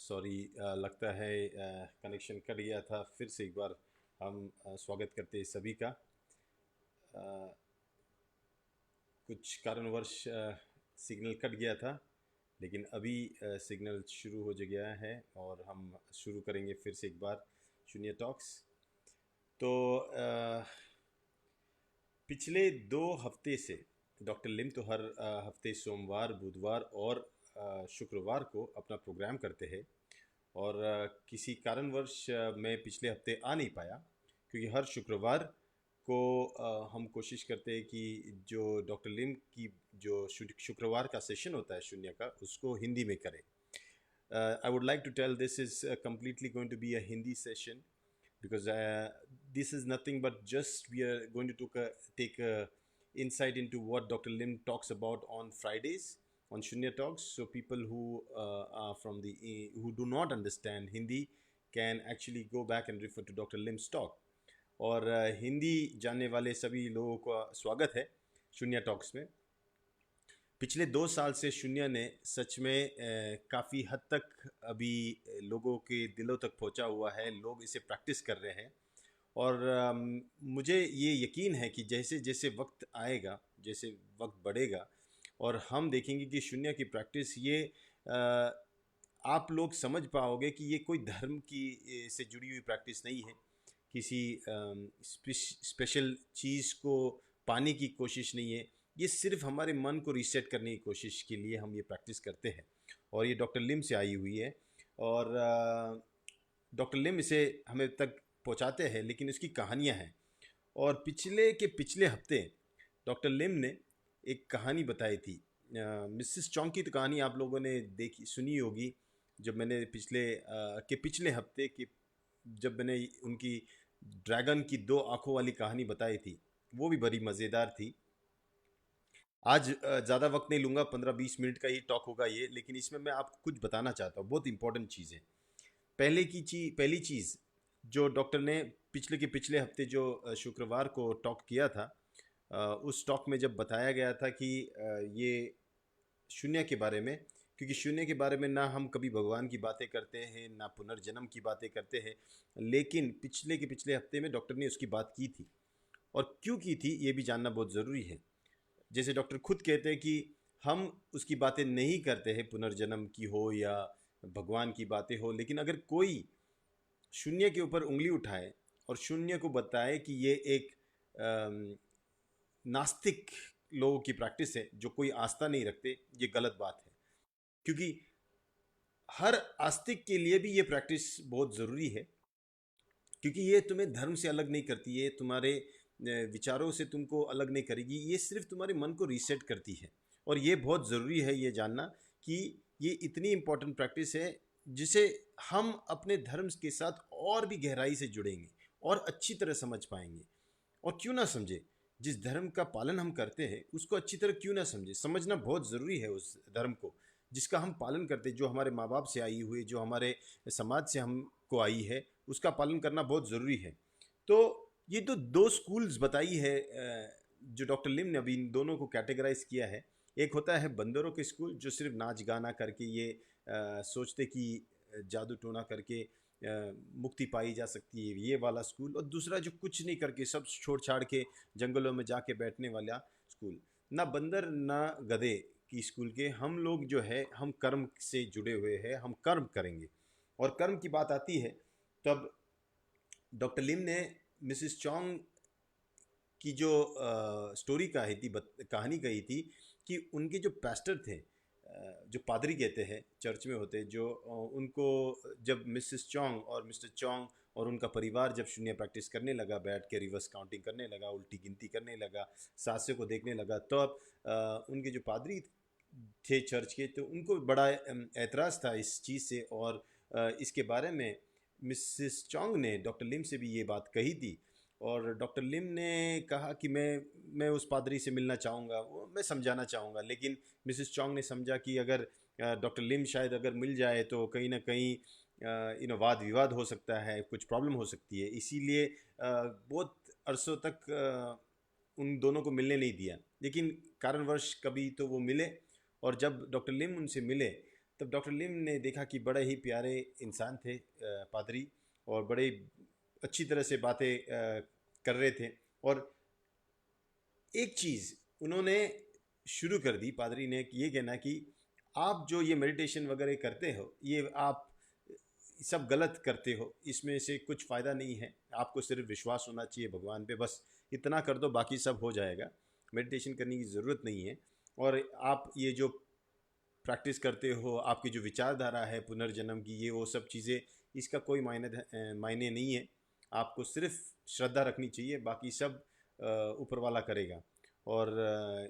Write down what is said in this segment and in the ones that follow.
Sorry, लगता है connection cut गया था। फिर से एक बार हम स्वागत करते हैं सभी का। अ, कुछ कारणवश सिग्नल कट गया था, लेकिन अभी सिग्नल शुरू हो गया है और हम शुरू करेंगे फिर से एक बार शून्य टॉक्स। तो पिछले 2 हफ्ते से डॉक्टर लिम तो हर हफ्ते सोमवार, बुधवार और शुक्रवार को अपना प्रोग्राम करते हैं। और किसी कारणवश मैं पिछले हफ्ते आ नहीं पाया, क्योंकि हर शुक्रवार को हम कोशिश करते हैं कि जो डॉक्टर लिम की जो शुक्रवार का सेशन होता है शून्य का, उसको हिंदी में करें। I would like to tell this is completely going to be a Hindi session, because this is nothing but just we are going to take a insight into what Dr. Lim talks about on Fridays on Shunya Talks. So people who are from the who do not understand Hindi can actually go back and refer to Dr. Lim's talk. और हिंदी जानने वाले सभी लोगों का स्वागत है शून्य talks में। पिछले 2 साल से शून्य ने सच में काफ़ी हद तक अभी लोगों के दिलों तक पहुंचा हुआ है। लोग इसे प्रैक्टिस कर रहे हैं और मुझे ये यकीन है कि जैसे जैसे वक्त आएगा, जैसे वक्त बढ़ेगा और हम देखेंगे कि शून्य की प्रैक्टिस ये आप लोग समझ पाओगे कि ये कोई धर्म की से जुड़ी हुई प्रैक्टिस नहीं है, किसी स्पेशल चीज़ को पाने की कोशिश नहीं है। ये सिर्फ हमारे मन को रीसेट करने की कोशिश के लिए हम ये प्रैक्टिस करते हैं और ये डॉक्टर लिम से आई हुई है। और डॉक्टर लिम इसे हमें तक पहुंचाते हैं, लेकिन उसकी कहानियां हैं। और पिछले हफ्ते डॉक्टर लिम ने एक कहानी बताई थी। मिसिस चोंग की तो कहानी आप लोगों ने देखी सुनी होगी। जब मैंने पिछले हफ्ते की जब मैंने उनकी ड्रैगन की 2 आँखों वाली कहानी बताई थी, वो भी बड़ी मज़ेदार थी। आज ज़्यादा वक्त नहीं लूँगा, 15-20 मिनट का ही टॉक होगा ये, लेकिन इसमें मैं आपको कुछ बताना चाहता हूँ, बहुत इंपॉर्टेंट चीज़ है। पहली चीज़ जो डॉक्टर ने पिछले हफ्ते जो शुक्रवार को टॉक किया था, उस टॉक में जब बताया गया था कि ये शून्य के बारे में, क्योंकि शून्य के बारे में ना हम कभी भगवान की बातें करते हैं ना पुनर्जन्म की बातें करते हैं, लेकिन पिछले हफ्ते में डॉक्टर ने उसकी बात की थी। और क्यों की थी ये भी जानना बहुत ज़रूरी है। जैसे डॉक्टर खुद कहते हैं कि हम उसकी बातें नहीं करते हैं, पुनर्जन्म की हो या भगवान की बातें हो, लेकिन अगर कोई शून्य के ऊपर उंगली उठाए और शून्य को बताए कि ये एक नास्तिक लोगों की प्रैक्टिस है, जो कोई आस्था नहीं रखते, ये गलत बात है। क्योंकि हर आस्तिक के लिए भी ये प्रैक्टिस बहुत ज़रूरी है, क्योंकि ये तुम्हें धर्म से अलग नहीं करती, ये तुम्हारे विचारों से तुमको अलग नहीं करेगी, ये सिर्फ तुम्हारे मन को रीसेट करती है। और ये बहुत ज़रूरी है ये जानना कि ये इतनी इम्पोर्टेंट प्रैक्टिस है जिसे हम अपने धर्म के साथ और भी गहराई से जुड़ेंगे और अच्छी तरह समझ पाएंगे। और क्यों ना समझे, जिस धर्म का पालन हम करते हैं उसको अच्छी तरह क्यों ना समझे, समझना बहुत ज़रूरी है उस धर्म को जिसका हम पालन करते हैं, जो हमारे माँ बाप से आई हुई, जो हमारे समाज से हमको आई है, उसका पालन करना बहुत ज़रूरी है। तो ये तो 2 स्कूल्स बताई है जो डॉक्टर लिम ने अभी इन दोनों को कैटेगराइज किया है। एक होता है बंदरों के स्कूल, जो सिर्फ नाच गाना करके ये सोचते कि जादू टोना करके मुक्ति पाई जा सकती है, ये वाला स्कूल। और दूसरा जो कुछ नहीं करके सब छोड़ छाड़ के जंगलों में जाके बैठने वाला स्कूल। ना बंदर ना गधे की स्कूल के हम लोग जो है, हम कर्म से जुड़े हुए हैं, हम कर्म करेंगे। और कर्म की बात आती है तब डॉक्टर लिम ने मिसिस चोंग की जो कहानी कही थी कि उनके जो पास्टर थे, जो पादरी कहते हैं चर्च में होते, जो उनको जब मिसिस चोंग और मिस्टर चोंग और उनका परिवार जब शून्य प्रैक्टिस करने लगा, बैठ के रिवर्स काउंटिंग करने लगा, उल्टी गिनती करने लगा, सासे को देखने लगा, तो अब उनके जो पादरी थे चर्च के, तो उनको बड़ा एतराज़ था इस चीज़ से। और इसके बारे में मिसिस चोंग ने डॉक्टर लिम से भी ये बात कही थी। और डॉक्टर लिम ने कहा कि मैं उस पादरी से मिलना चाहूँगा, वो मैं समझाना चाहूँगा। लेकिन मिसिस चोंग ने समझा कि अगर डॉक्टर लिम शायद अगर मिल जाए तो कहीं ना कहीं वाद विवाद हो सकता है, कुछ प्रॉब्लम हो सकती है, इसीलिए बहुत अरसों तक उन दोनों को मिलने नहीं दिया। लेकिन कारणवश कभी तो वो मिले, और जब डॉक्टर लिम उनसे मिले तब डॉक्टर लिम ने देखा कि बड़े ही प्यारे इंसान थे पादरी, और बड़े अच्छी तरह से बातें कर रहे थे। और एक चीज़ उन्होंने शुरू कर दी, पादरी ने, कि ये कहना कि आप जो ये मेडिटेशन वगैरह करते हो, ये आप सब गलत करते हो, इसमें से कुछ फ़ायदा नहीं है, आपको सिर्फ विश्वास होना चाहिए भगवान पे, बस इतना कर दो, बाकी सब हो जाएगा, मेडिटेशन करने की ज़रूरत नहीं है। और आप ये जो प्रैक्टिस करते हो, आपकी जो विचारधारा है पुनर्जन्म की, ये वो सब चीज़ें, इसका कोई मायने नहीं है, आपको सिर्फ श्रद्धा रखनी चाहिए, बाकी सब ऊपर वाला करेगा। और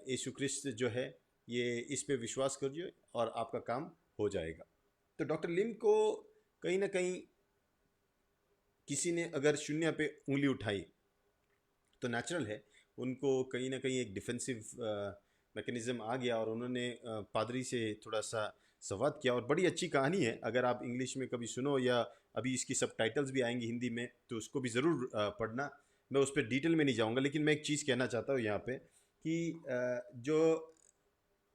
यीशु क्रिस्त जो है, ये इस पे विश्वास करिए और आपका काम हो जाएगा। तो डॉक्टर लिम को कहीं ना कहीं किसी ने अगर शून्य पे उंगली उठाई तो नेचुरल है उनको कहीं ना कहीं एक डिफेंसिव मैकेनिज्म आ गया, और उन्होंने पादरी से थोड़ा सा संवाद किया। और बड़ी अच्छी कहानी है, अगर आप इंग्लिश में कभी सुनो, या अभी इसकी सब टाइटल्स भी आएंगी हिंदी में, तो उसको भी ज़रूर पढ़ना। मैं उस पर डिटेल में नहीं जाऊँगा, लेकिन मैं एक चीज़ कहना चाहता हूँ यहाँ पे कि जो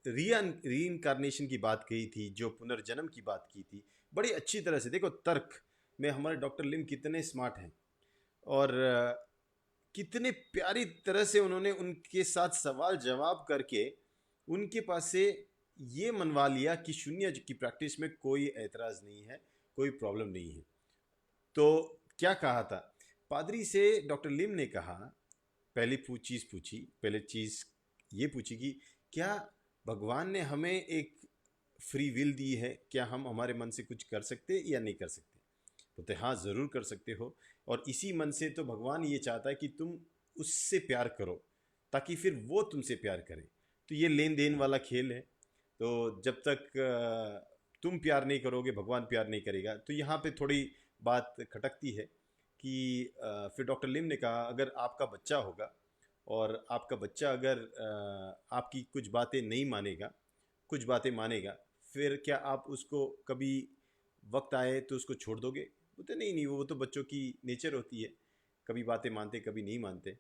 रीइंकारनेशन की बात कही थी, जो पुनर्जन्म की बात की थी, बड़ी अच्छी तरह से देखो, तर्क में हमारे डॉक्टर लिम कितने स्मार्ट हैं, और कितने प्यारी तरह से उन्होंने उनके साथ सवाल जवाब करके उनके पास से ये मनवा लिया कि शून्य की प्रैक्टिस में कोई एतराज़ नहीं है, कोई प्रॉब्लम नहीं है। तो क्या कहा था पादरी से? डॉक्टर लिम ने कहा, पहले चीज़ ये पूछी कि क्या भगवान ने हमें एक फ्री विल दी है, क्या हम हमारे मन से कुछ कर सकते या नहीं कर सकते? बोलते हाँ, ज़रूर कर सकते हो, और इसी मन से तो भगवान ये चाहता है कि तुम उससे प्यार करो, ताकि फिर वो तुमसे प्यार करे। तो ये लेन देन वाला खेल है। तो जब तक तुम प्यार नहीं करोगे, भगवान प्यार नहीं करेगा। तो यहाँ पे थोड़ी बात खटकती है कि फिर डॉक्टर लिम ने कहा, अगर आपका बच्चा होगा और आपका बच्चा अगर आपकी कुछ बातें नहीं मानेगा, कुछ बातें मानेगा, फिर क्या आप उसको कभी वक्त आए तो उसको छोड़ दोगे? बोलते नहीं नहीं, वो तो बच्चों की नेचर होती है, कभी बातें मानते कभी नहीं मानते,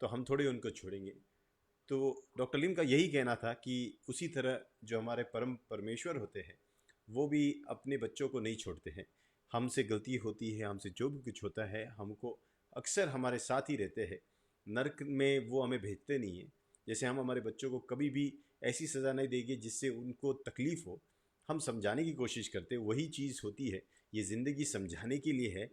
तो हम थोड़े उनको छोड़ेंगे। तो डॉक्टर लिम का यही कहना था कि उसी तरह जो हमारे परम परमेश्वर होते हैं, वो भी अपने बच्चों को नहीं छोड़ते हैं। हमसे गलती होती है, हमसे जो भी कुछ होता है, हमको अक्सर हमारे साथ ही रहते हैं। नर्क में वो हमें भेजते नहीं हैं। जैसे हम हमारे बच्चों को कभी भी ऐसी सज़ा नहीं देंगे जिससे उनको तकलीफ़ हो, हम समझाने की कोशिश करते हैं, वही चीज़ होती है। ये ज़िंदगी समझाने के लिए है,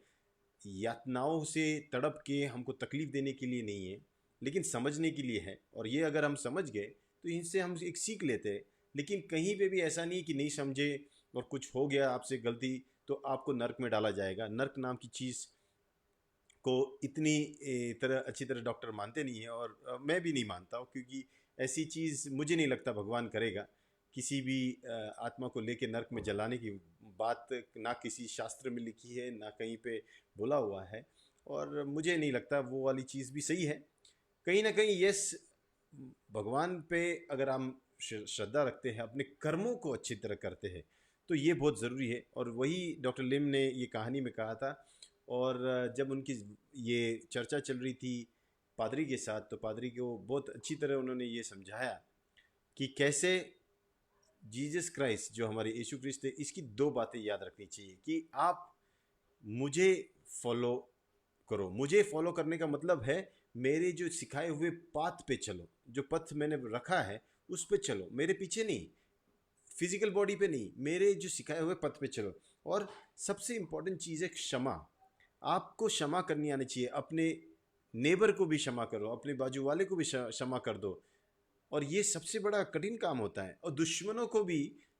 यातनाओं से तड़प के हमको तकलीफ़ देने के लिए नहीं है, लेकिन समझने के लिए है। और ये अगर हम समझ गए तो इनसे हम एक सीख लेते हैं। लेकिन कहीं पे भी ऐसा नहीं कि नहीं समझे और कुछ हो गया आपसे गलती तो आपको नर्क में डाला जाएगा। नर्क नाम की चीज़ को इतनी तरह अच्छी तरह डॉक्टर मानते नहीं है, और मैं भी नहीं मानता हूँ, क्योंकि ऐसी चीज़ मुझे नहीं लगता भगवान करेगा। किसी भी आत्मा को लेके नर्क में जलाने की बात ना किसी शास्त्र में लिखी है, ना कहीं पे बोला हुआ है, और मुझे नहीं लगता वो वाली चीज़ भी सही है। कहीं ना कहीं यस, भगवान पे अगर हम श्रद्धा रखते हैं, अपने कर्मों को अच्छी तरह करते हैं, तो ये बहुत ज़रूरी है। और वही डॉक्टर लिम ने ये कहानी में कहा था। और जब उनकी ये चर्चा चल रही थी पादरी के साथ, तो पादरी को बहुत अच्छी तरह उन्होंने ये समझाया कि कैसे जीसस क्राइस्ट, जो हमारे यीशु क्रिस्त है, इसकी दो बातें याद रखनी चाहिए कि आप मुझे फॉलो करो। मुझे फॉलो करने का मतलब है मेरे जो सिखाए हुए पाथ पे चलो, जो पथ मैंने रखा है उस पे चलो, मेरे पीछे नहीं, फिजिकल बॉडी पे नहीं, मेरे जो सिखाए हुए पथ पे चलो। और सबसे इम्पोर्टेंट चीज़ है क्षमा। आपको क्षमा करनी आनी चाहिए। अपने नेबर को भी क्षमा करो, अपने बाजू वाले को भी क्षमा कर दो। और ये सबसे बड़ा कठिन काम होता है। और दुश्मनों को भी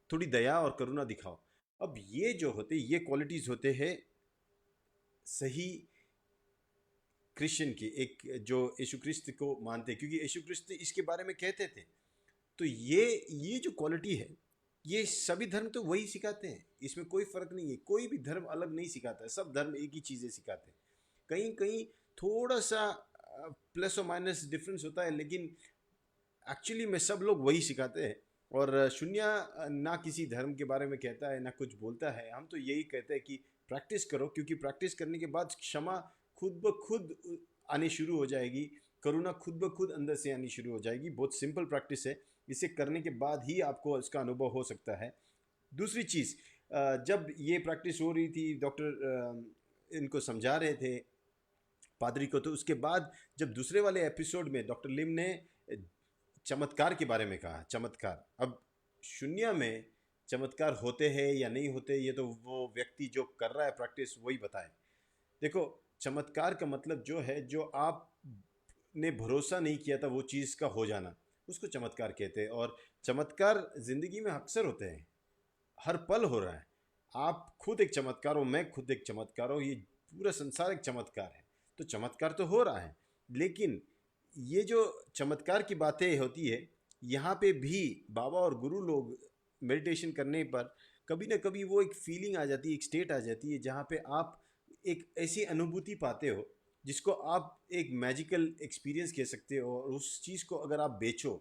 थोड़ी दया और करुणा दिखाओ। अब ये जो होते, ये क्वालिटीज़ होते हैं सही क्रिश्चियन की, एक जो यीशु क्रिस्त को मानते हैं, क्योंकि यीशु क्रिस्त इसके बारे में कहते थे। तो ये जो क्वालिटी है, ये सभी धर्म तो वही सिखाते हैं, इसमें कोई फ़र्क नहीं है। कोई भी धर्म अलग नहीं सिखाता है, सब धर्म एक ही चीज़ें सिखाते हैं। कहीं कहीं थोड़ा सा प्लस और माइनस डिफरेंस होता है, लेकिन एक्चुअली में सब लोग वही सिखाते हैं। और शून्य ना किसी धर्म के बारे में कहता है, ना कुछ बोलता है। हम तो यही कहते हैं कि प्रैक्टिस करो, क्योंकि प्रैक्टिस करने के बाद क्षमा खुद ब खुद आनी शुरू हो जाएगी, करुणा खुद ब खुद अंदर से आनी शुरू हो जाएगी। बहुत सिंपल प्रैक्टिस है, इसे करने के बाद ही आपको इसका अनुभव हो सकता है। दूसरी चीज़, जब ये प्रैक्टिस हो रही थी, डॉक्टर इनको समझा रहे थे पादरी को, तो उसके बाद जब दूसरे वाले एपिसोड में डॉक्टर लिम ने चमत्कार के बारे में कहा। चमत्कार, अब शून्य में चमत्कार होते हैं या नहीं होते, ये तो वो व्यक्ति जो कर रहा है प्रैक्टिस वही बताए। देखो, चमत्कार का मतलब जो है, जो आपने भरोसा नहीं किया था वो चीज़ का हो जाना, उसको चमत्कार कहते हैं। और चमत्कार ज़िंदगी में अक्सर होते हैं, हर पल हो रहा है। आप खुद एक चमत्कार हो, मैं खुद एक चमत्कार हूँ, ये पूरा संसार एक चमत्कार है। तो चमत्कार तो हो रहा है, लेकिन ये जो चमत्कार की बातें होती है, यहाँ पे भी बाबा और गुरु लोग मेडिटेशन करने पर कभी ना कभी वो एक फीलिंग आ जाती है, एक स्टेट आ जाती है, जहाँ पे आप एक ऐसी अनुभूति पाते हो जिसको आप एक मैजिकल एक्सपीरियंस कह सकते हो। और उस चीज़ को अगर आप बेचो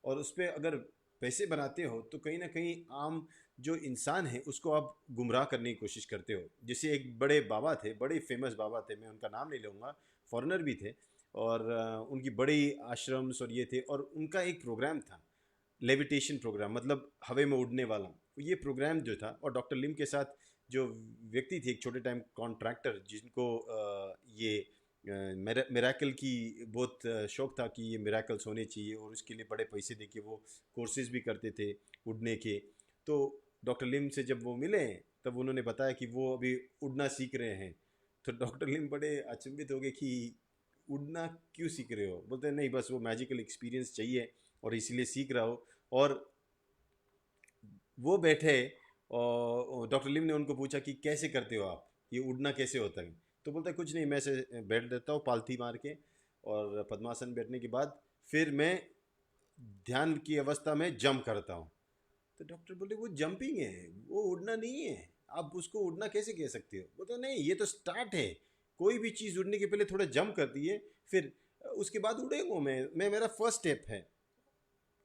और उस पर अगर पैसे बनाते हो, तो कहीं ना कहीं आम जो इंसान है उसको आप गुमराह करने की कोशिश करते हो। जैसे एक बड़े बाबा थे, बड़े फेमस बाबा थे, मैं उनका नाम नहीं लूँगा, फॉरेनर भी थे, और उनकी बड़ी आश्रम्स और ये थे, और उनका एक प्रोग्राम था, लेविटेशन प्रोग्राम, मतलब हवा में उड़ने वाला ये प्रोग्राम जो था। और डॉक्टर लिम के साथ जो व्यक्ति थी, एक छोटे टाइम कॉन्ट्रैक्टर, जिनको ये मिराकल की बहुत शौक था कि ये मिराकल्स होने चाहिए, और उसके लिए बड़े पैसे दे के वो कोर्सेज भी करते थे उड़ने के। तो डॉक्टर लिम से जब वो मिले, तब उन्होंने बताया कि वो अभी उड़ना सीख रहे हैं। तो डॉक्टर लिम बड़े अचंभित हो गए कि उड़ना क्यों सीख रहे हो? बोलते हैं नहीं, बस वो मैजिकल एक्सपीरियंस चाहिए और इसीलिए सीख रहा हो। और वो बैठे, और डॉक्टर लिम ने उनको पूछा कि कैसे करते हो आप, ये उड़ना कैसे होता है? तो बोलता है कुछ नहीं, मैं ऐसे बैठ देता हूँ पालथी मार के, और पद्मासन बैठने के बाद फिर मैं ध्यान की अवस्था में जंप करता हूँ। तो डॉक्टर बोले वो जंपिंग है, वो उड़ना नहीं है, आप उसको उड़ना कैसे कह सकते हो? बोलते नहीं, ये तो स्टार्ट है, कोई भी चीज़ उड़ने के पहले थोड़ा जंप करती है, फिर उसके बाद उड़ेगा। मैं मेरा फर्स्ट स्टेप है।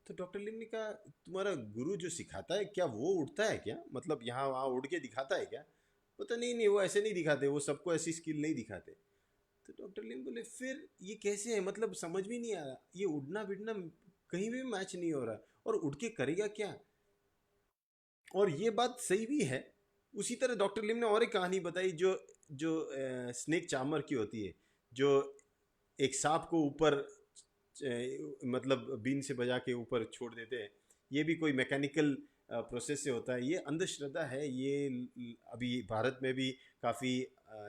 तो डॉक्टर लिम ने कहा तुम्हारा गुरु जो सिखाता है, क्या वो उड़ता है क्या? मतलब यहाँ वहाँ उड़ के दिखाता है क्या? पता नहीं, नहीं वो ऐसे नहीं दिखाते, वो सबको ऐसी स्किल नहीं दिखाते। तो डॉक्टर लिम बोले फिर ये कैसे है, मतलब समझ में नहीं आ रहा, ये उड़ना बिड़ना कहीं भी मैच नहीं हो रहा, और उड़ के करेगा क्या? और ये बात सही भी है। उसी तरह डॉक्टर लिम ने और एक कहानी बताई, जो जो स्नेक चार्मर की होती है, जो एक सांप को ऊपर मतलब बीन से बजा के ऊपर छोड़ देते हैं। ये भी कोई मैकेनिकल प्रोसेस से होता है। ये अंधश्रद्धा है। ये अभी भारत में भी काफ़ी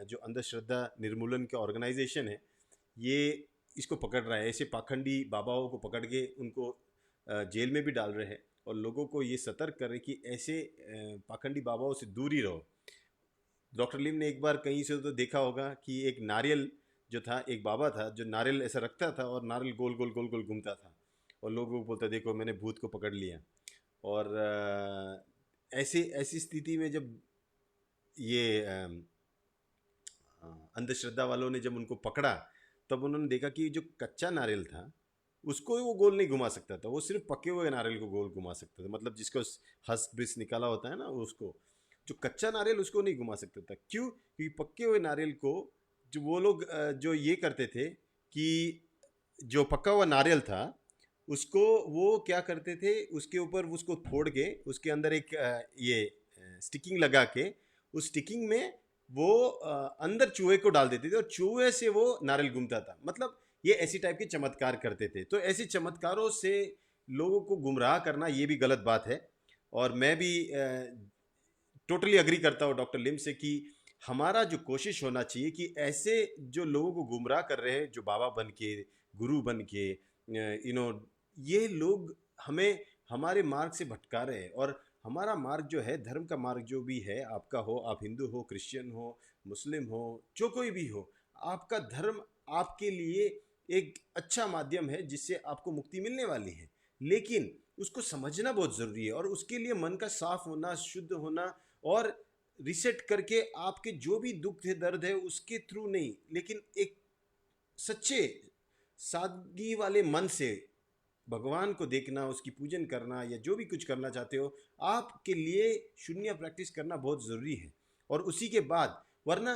जो अंधश्रद्धा निर्मूलन का ऑर्गेनाइजेशन है, ये इसको पकड़ रहा है। ऐसे पाखंडी बाबाओं को पकड़ के उनको जेल में भी डाल रहे हैं, और लोगों को ये सतर्क कर रहे कि ऐसे पाखंडी बाबाओं से दूर ही रहो। डॉक्टर लिम ने एक बार कहीं से तो देखा होगा कि एक नारियल जो था, एक बाबा था जो नारियल ऐसा रखता था, और नारियल गोल गोल गोल गोल घूमता था, और लोगों को बोलता देखो मैंने भूत को पकड़ लिया। और ऐसी ऐसी स्थिति में जब ये अंधश्रद्धा वालों ने जब उनको पकड़ा, तब उन्होंने देखा कि जो कच्चा नारियल था उसको वो गोल नहीं घुमा सकता था, वो सिर्फ पके हुए नारियल को गोल घुमा सकता था, मतलब जिसको हस्क बिस निकाला होता है ना उसको। जो कच्चा नारियल उसको नहीं घुमा सकता था। क्यों? क्योंकि पके हुए नारियल को जो वो लोग जो ये करते थे कि जो पका हुआ नारियल था उसको वो क्या करते थे, उसके ऊपर उसको फोड़ के उसके अंदर एक ये स्टिकिंग लगा के, उस स्टिकिंग में वो अंदर चूहे को डाल देते थे, और चूहे से वो नारियल घूमता था। मतलब ये ऐसी टाइप के चमत्कार करते थे। तो ऐसे चमत्कारों से लोगों को गुमराह करना ये भी गलत बात है। और मैं भी टोटली अग्री करता हूँ डॉक्टर लिम से कि हमारा जो कोशिश होना चाहिए कि ऐसे जो लोगों को गुमराह कर रहे हैं, जो बाबा बन के, गुरु बन के, ये लोग हमें हमारे मार्ग से भटका रहे हैं। और हमारा मार्ग जो है, धर्म का मार्ग जो भी है, आपका हो, आप हिंदू हो, क्रिश्चियन हो, मुस्लिम हो, जो कोई भी हो, आपका धर्म आपके लिए एक अच्छा माध्यम है जिससे आपको मुक्ति मिलने वाली है। लेकिन उसको समझना बहुत ज़रूरी है, और उसके लिए मन का साफ होना, शुद्ध होना, और रिसेट करके आपके जो भी दुख है, दर्द है, उसके थ्रू नहीं, लेकिन एक सच्चे सादगी वाले मन से भगवान को देखना, उसकी पूजन करना, या जो भी कुछ करना चाहते हो, आपके लिए शून्य प्रैक्टिस करना बहुत ज़रूरी है। और उसी के बाद, वरना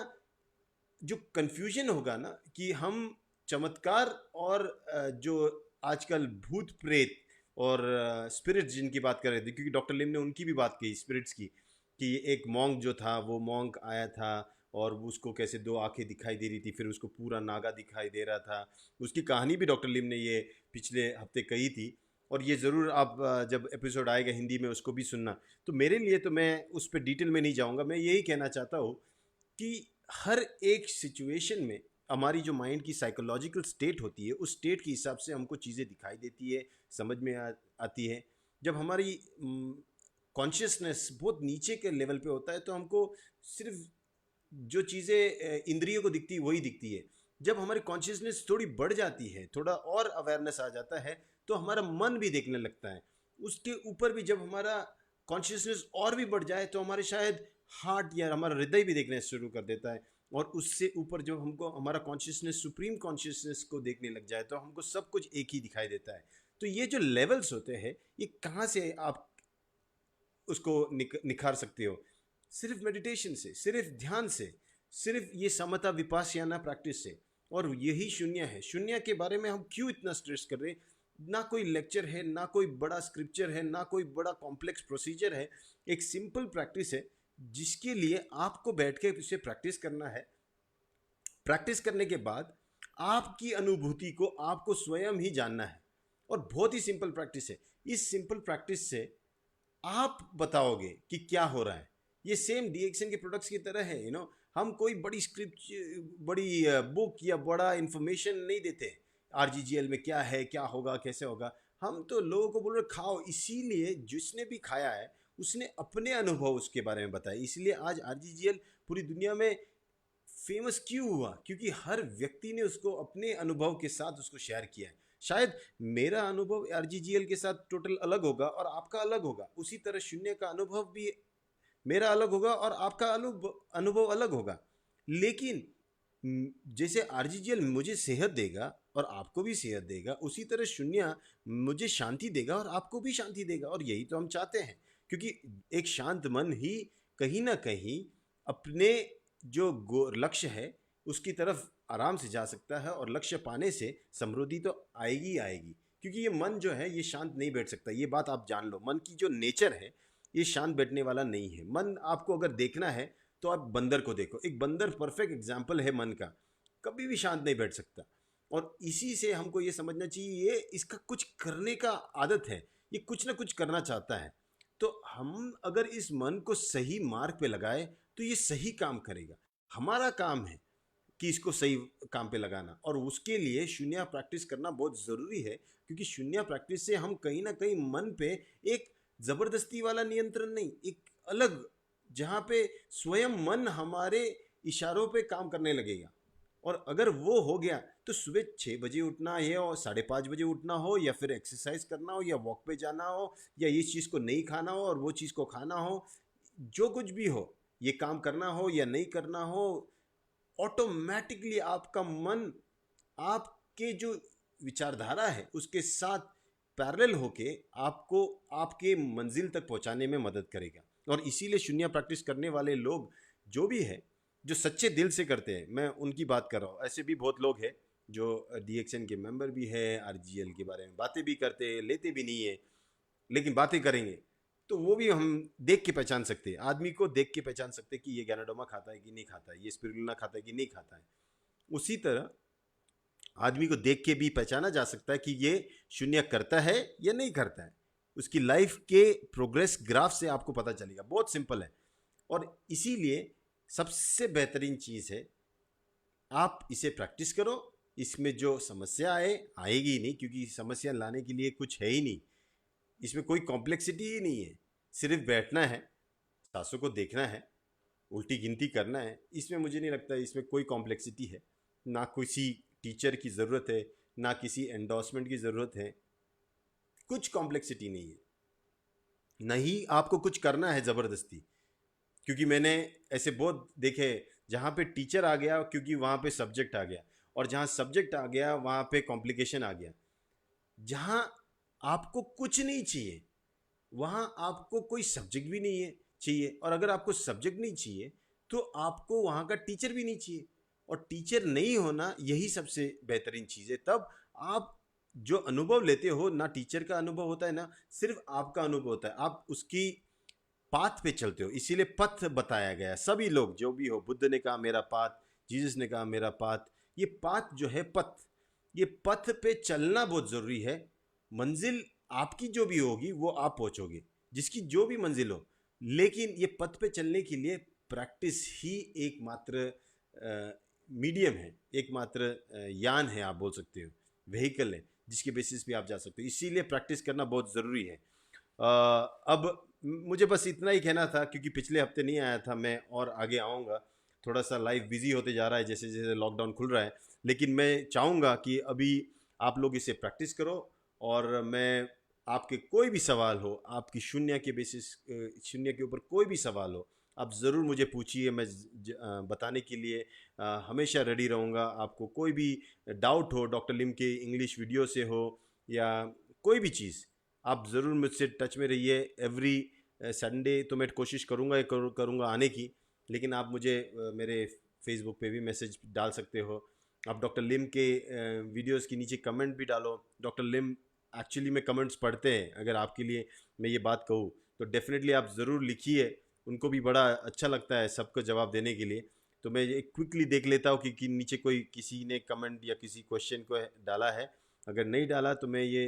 जो कन्फ्यूजन होगा ना कि हम चमत्कार और जो आजकल भूत प्रेत और स्पिरिट्स जिनकी बात कर रहे थे, क्योंकि डॉक्टर लिम ने उनकी भी बात की स्पिरिट्स की, कि एक मॉन्क जो था वो मॉन्क आया था और उसको कैसे दो आंखें दिखाई दे रही थी, फिर उसको पूरा नागा दिखाई दे रहा था। उसकी कहानी भी डॉक्टर लिम ने ये पिछले हफ्ते कही थी, और ये ज़रूर आप जब एपिसोड आएगा हिंदी में उसको भी सुनना। तो मेरे लिए तो मैं उस पर डिटेल में नहीं जाऊँगा, मैं यही कहना चाहता हूँ कि हर एक सिचुएशन में हमारी जो माइंड की साइकोलॉजिकल स्टेट होती है, उस स्टेट के हिसाब से हमको चीज़ें दिखाई देती है, समझ में आती है। जब हमारी कॉन्शियसनेस बहुत नीचे के लेवल पे होता है तो हमको सिर्फ जो चीज़ें इंद्रियों को दिखती है वही दिखती है। जब हमारी कॉन्शियसनेस थोड़ी बढ़ जाती है, थोड़ा और अवेयरनेस आ जाता है, तो हमारा मन भी देखने लगता है। उसके ऊपर भी जब हमारा कॉन्शियसनेस और भी बढ़ जाए तो हमारे शायद हार्ट या हमारा हृदय भी देखना शुरू कर देता है। और उससे ऊपर जब हमको हमारा कॉन्शियसनेस सुप्रीम कॉन्शियसनेस को देखने लग जाए तो हमको सब कुछ एक ही दिखाई देता है। तो ये जो लेवल्स होते हैं, ये कहाँ से आप उसको निखार सकते हो? सिर्फ मेडिटेशन से, सिर्फ ध्यान से, सिर्फ ये समता विपासना प्रैक्टिस से। और यही शून्य है। शून्य के बारे में हम क्यों इतना स्ट्रेस कर रहे हैं? ना कोई लेक्चर है, ना कोई बड़ा स्क्रिप्चर है, ना कोई बड़ा कॉम्प्लेक्स प्रोसीजर है। एक सिंपल प्रैक्टिस है जिसके लिए आपको बैठ के उसे प्रैक्टिस करना है। प्रैक्टिस करने के बाद आपकी अनुभूति को आपको स्वयं ही जानना है। और बहुत ही सिंपल प्रैक्टिस है। इस सिंपल प्रैक्टिस से आप बताओगे कि क्या हो रहा है। ये सेम डीएक्शन के प्रोडक्ट्स की तरह है, हम कोई बड़ी स्क्रिप्ट, बड़ी बुक या बड़ा इंफॉर्मेशन नहीं देते। आरजीजीएल में क्या है, क्या होगा, कैसे होगा। हम तो लोगों को बोल रहे खाओ, इसीलिए जिसने भी खाया है उसने अपने अनुभव उसके बारे में बताया। इसलिए आज आरजीजीएल पूरी दुनिया में फेमस क्यों हुआ? क्योंकि हर व्यक्ति ने उसको अपने अनुभव के साथ उसको शेयर किया है। शायद मेरा अनुभव आरजीजीएल के साथ टोटल अलग होगा और आपका अलग होगा, उसी तरह शून्य का अनुभव भी मेरा अलग होगा और आपका अनुभव अलग होगा। लेकिन जैसे आरजीजीएल मुझे सेहत देगा और आपको भी सेहत देगा, उसी तरह शून्य मुझे शांति देगा और आपको भी शांति देगा। और यही तो हम चाहते हैं, क्योंकि एक शांत मन ही कहीं ना कहीं अपने जो लक्ष्य है उसकी तरफ आराम से जा सकता है, और लक्ष्य पाने से समृद्धि तो आएगी ही आएगी। क्योंकि ये मन जो है ये शांत नहीं बैठ सकता, ये बात आप जान लो। मन की जो नेचर है ये शांत बैठने वाला नहीं है। मन आपको अगर देखना है तो आप बंदर को देखो। एक बंदर परफेक्ट एग्जाम्पल है मन का, कभी भी शांत नहीं बैठ सकता। और इसी से हमको ये समझना चाहिए, ये इसका कुछ करने का आदत है, ये कुछ ना कुछ करना चाहता है। तो हम अगर इस मन को सही मार्ग पे लगाए तो ये सही काम करेगा। हमारा काम है कि इसको सही काम पे लगाना, और उसके लिए शून्य प्रैक्टिस करना बहुत ज़रूरी है। क्योंकि शून्य प्रैक्टिस से हम कहीं ना कहीं मन पे एक ज़बरदस्ती वाला नियंत्रण नहीं, एक अलग, जहाँ पे स्वयं मन हमारे इशारों पे काम करने लगेगा। और अगर वो हो गया तो सुबह 6 बजे उठना है और 5:30 बजे उठना हो, या फिर एक्सरसाइज करना हो, या वॉक पे जाना हो, या इस चीज़ को नहीं खाना हो और वो चीज़ को खाना हो, जो कुछ भी हो, ये काम करना हो या नहीं करना हो, ऑटोमेटिकली आपका मन आपके जो विचारधारा है उसके साथ पैरेलल होके आपको आपके मंजिल तक पहुंचाने में मदद करेगा। और इसीलिए शून्य प्रैक्टिस करने वाले लोग जो भी है, जो सच्चे दिल से करते हैं, मैं उनकी बात कर रहा हूँ। ऐसे भी बहुत लोग हैं जो डीएक्शन के मेंबर भी है, आरजीएल के बारे में बातें भी करते हैं, लेते भी नहीं है, लेकिन बातें करेंगे तो वो भी हम देख के पहचान सकते हैं। आदमी को देख के पहचान सकते हैं कि ये गैनाडोमा खाता है कि नहीं खाता है, ये स्पिरुलिना खाता है कि नहीं खाता है। उसी तरह आदमी को देख के भी पहचाना जा सकता है कि ये शून्य करता है या नहीं करता है। उसकी लाइफ के प्रोग्रेस ग्राफ से आपको पता चलेगा। बहुत सिंपल है। और इसीलिए सबसे बेहतरीन चीज़ है, आप इसे प्रैक्टिस करो। इसमें जो समस्या आएगी ही नहीं, क्योंकि समस्या लाने के लिए कुछ है ही नहीं। इसमें कोई कॉम्प्लेक्सिटी ही नहीं है। सिर्फ बैठना है, सांसों को देखना है, उल्टी गिनती करना है। इसमें मुझे नहीं लगता इसमें कोई कॉम्प्लेक्सिटी है। ना किसी टीचर की ज़रूरत है, ना किसी एंडोर्समेंट की ज़रूरत है। कुछ कॉम्प्लेक्सिटी नहीं है। नहीं आपको कुछ करना है ज़बरदस्ती। क्योंकि मैंने ऐसे बहुत देखे जहाँ पे टीचर आ गया क्योंकि वहाँ पे सब्जेक्ट आ गया, और जहाँ सब्जेक्ट आ गया वहाँ पे कॉम्प्लिकेशन आ गया। जहाँ आपको कुछ नहीं चाहिए वहाँ आपको कोई सब्जेक्ट भी नहीं है चाहिए, और अगर आपको सब्जेक्ट नहीं चाहिए तो आपको वहाँ का टीचर भी नहीं चाहिए। और टीचर नहीं होना यही सबसे बेहतरीन चीज़ है। तब आप जो अनुभव लेते हो ना, टीचर का अनुभव होता है ना, सिर्फ आपका अनुभव होता है, आप उसकी पाथ पे चलते हो, इसीलिए पथ बताया गया है। सभी लोग जो भी हो, बुद्ध ने कहा मेरा पाथ, जीसस ने कहा मेरा पाथ, ये पाथ जो है पथ, ये पथ पे चलना बहुत ज़रूरी है। मंजिल आपकी जो भी होगी वो आप पहुंचोगे, जिसकी जो भी मंजिल हो, लेकिन ये पथ पे चलने के लिए प्रैक्टिस ही एकमात्र मीडियम है, एकमात्र यान है, आप बोल सकते हो, व्हीकल है जिसके बेसिस पे आप जा सकते हो। इसीलिए प्रैक्टिस करना बहुत ज़रूरी है। अब मुझे बस इतना ही कहना था, क्योंकि पिछले हफ्ते नहीं आया था मैं, और आगे आऊँगा। थोड़ा सा लाइफ बिजी होते जा रहा है जैसे जैसे लॉकडाउन खुल रहा है, लेकिन मैं चाहूँगा कि अभी आप लोग इसे प्रैक्टिस करो। और मैं आपके कोई भी सवाल हो, आपकी शून्य के बेसिस, शून्य के ऊपर कोई भी सवाल हो, आप ज़रूर मुझे पूछिए। मैं बताने के लिए हमेशा रेडी रहूँगा। आपको कोई भी डाउट हो, डॉक्टर लिम के इंग्लिश वीडियो से हो या कोई भी चीज़, आप ज़रूर मुझसे टच में रहिए। एवरी संडे तो मैं कोशिश करूँगा करूँगा आने की, लेकिन आप मुझे मेरे फेसबुक पे भी मैसेज डाल सकते हो। आप डॉक्टर लिम के वीडियोस के नीचे कमेंट भी डालो। डॉक्टर लिम एक्चुअली में कमेंट्स पढ़ते हैं। अगर आपके लिए मैं ये बात कहूँ तो डेफिनेटली आप ज़रूर लिखिए, उनको भी बड़ा अच्छा लगता है सबको जवाब देने के लिए। तो मैं ये क्विकली देख लेता हूँ कि नीचे कोई किसी ने कमेंट या किसी क्वेश्चन को डाला है। अगर नहीं डाला तो मैं ये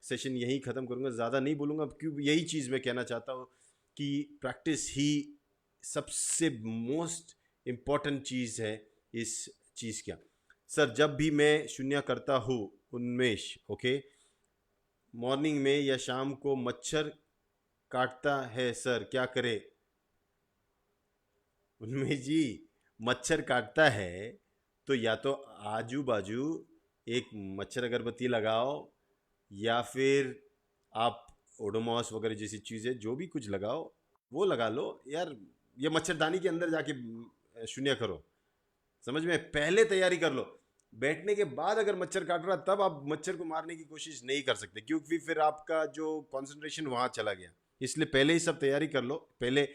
सेशन यहीं ख़त्म करूँगा, ज़्यादा नहीं बोलूँगा, क्योंकि यही चीज़ मैं कहना चाहता हूँ कि प्रैक्टिस ही सबसे मोस्ट इम्पॉर्टेंट चीज़ है इस चीज़ का। सर जब भी मैं शून्य करता हूँ, उन्मेष, ओके, मॉर्निंग में या शाम को मच्छर काटता है सर, क्या करे? उन्मेष जी, मच्छर काटता है तो या तो आजू बाजू एक मच्छर अगरबत्ती लगाओ, या फिर आप ओडोमॉस वगैरह जैसी चीज़ें जो भी कुछ लगाओ वो लगा लो यार। ये मच्छरदानी के अंदर जाके शून्य करो। समझ में? पहले तैयारी कर लो। बैठने के बाद अगर मच्छर काट रहा तब आप मच्छर को मारने की कोशिश नहीं कर सकते, क्योंकि फिर आपका जो कंसंट्रेशन वहाँ चला गया। इसलिए पहले ही सब तैयारी कर लो। पहले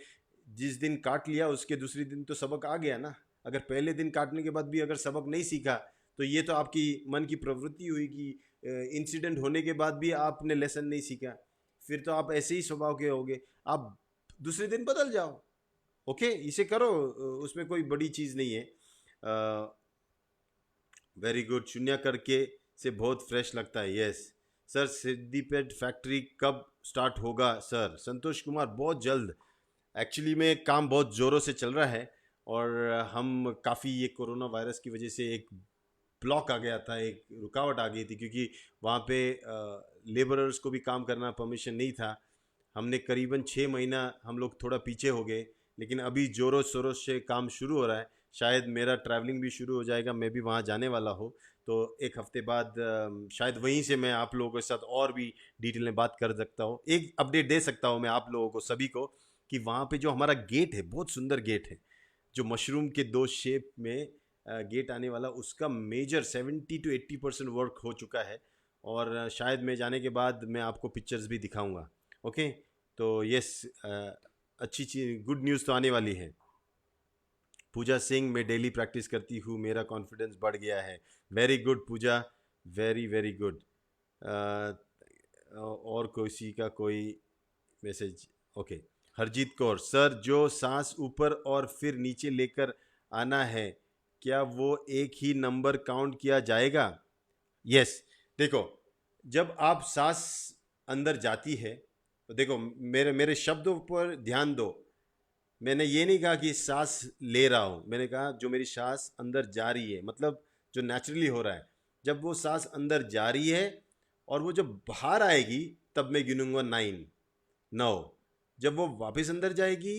जिस दिन काट लिया उसके दूसरे दिन तो सबक आ गया ना। अगर पहले दिन काटने के बाद भी अगर सबक नहीं सीखा तो ये तो आपकी मन की प्रवृत्ति हुई कि इंसिडेंट होने के बाद भी आपने लेसन नहीं सीखा, फिर तो आप ऐसे ही स्वभाव के होगे। आप दूसरे दिन बदल जाओ। ओके, इसे करो, उसमें कोई बड़ी चीज़ नहीं है। वेरी गुड, शून्य करके से बहुत फ्रेश लगता है। यस सर, सिद्दीपेट फैक्ट्री कब स्टार्ट होगा सर? संतोष कुमार, बहुत जल्द। एक्चुअली में काम बहुत ज़ोरों से चल रहा है, और हम काफ़ी ये कोरोना वायरस की वजह से एक ब्लॉक आ गया था, एक रुकावट आ गई थी, क्योंकि वहाँ पे लेबरर्स को भी काम करना परमिशन नहीं था। हमने करीबन 6 महीना हम लोग थोड़ा पीछे हो गए, लेकिन अभी ज़ोरों शोरों से काम शुरू हो रहा है। शायद मेरा ट्रैवलिंग भी शुरू हो जाएगा, मैं भी वहाँ जाने वाला हूँ। तो एक हफ्ते बाद शायद वहीं से मैं आप लोगों के साथ और भी डिटेल में बात कर सकता हूँ। एक अपडेट दे सकता हूँ मैं आप लोगों को सभी को, कि वहाँ पे जो हमारा गेट है, बहुत सुंदर गेट है, जो मशरूम के 2 शेप में गेट आने वाला, उसका मेजर 70 to 80% वर्क हो चुका है। और शायद मैं जाने के बाद मैं आपको पिक्चर्स भी दिखाऊंगा। ओके, तो यस, अच्छी चीज, गुड न्यूज़ तो आने वाली है। पूजा सिंह, मैं डेली प्रैक्टिस करती हूँ, मेरा कॉन्फिडेंस बढ़ गया है। वेरी गुड पूजा, वेरी वेरी गुड। और किसी का कोई message? Okay, Harjeet Kaur, sir जो सांस ऊपर और फिर नीचे लेकर आना है, क्या वो एक ही नंबर काउंट किया जाएगा? यस, देखो, जब आप सांस अंदर जाती है तो देखो, मेरे मेरे शब्दों पर ध्यान दो। मैंने ये नहीं कहा कि सांस ले रहा हूँ, मैंने कहा जो मेरी सांस अंदर जा रही है, मतलब जो नेचुरली हो रहा है। जब वो सांस अंदर जा रही है और वो जब बाहर आएगी, तब मैं गिनूंगा 9। जब वो वापस अंदर जाएगी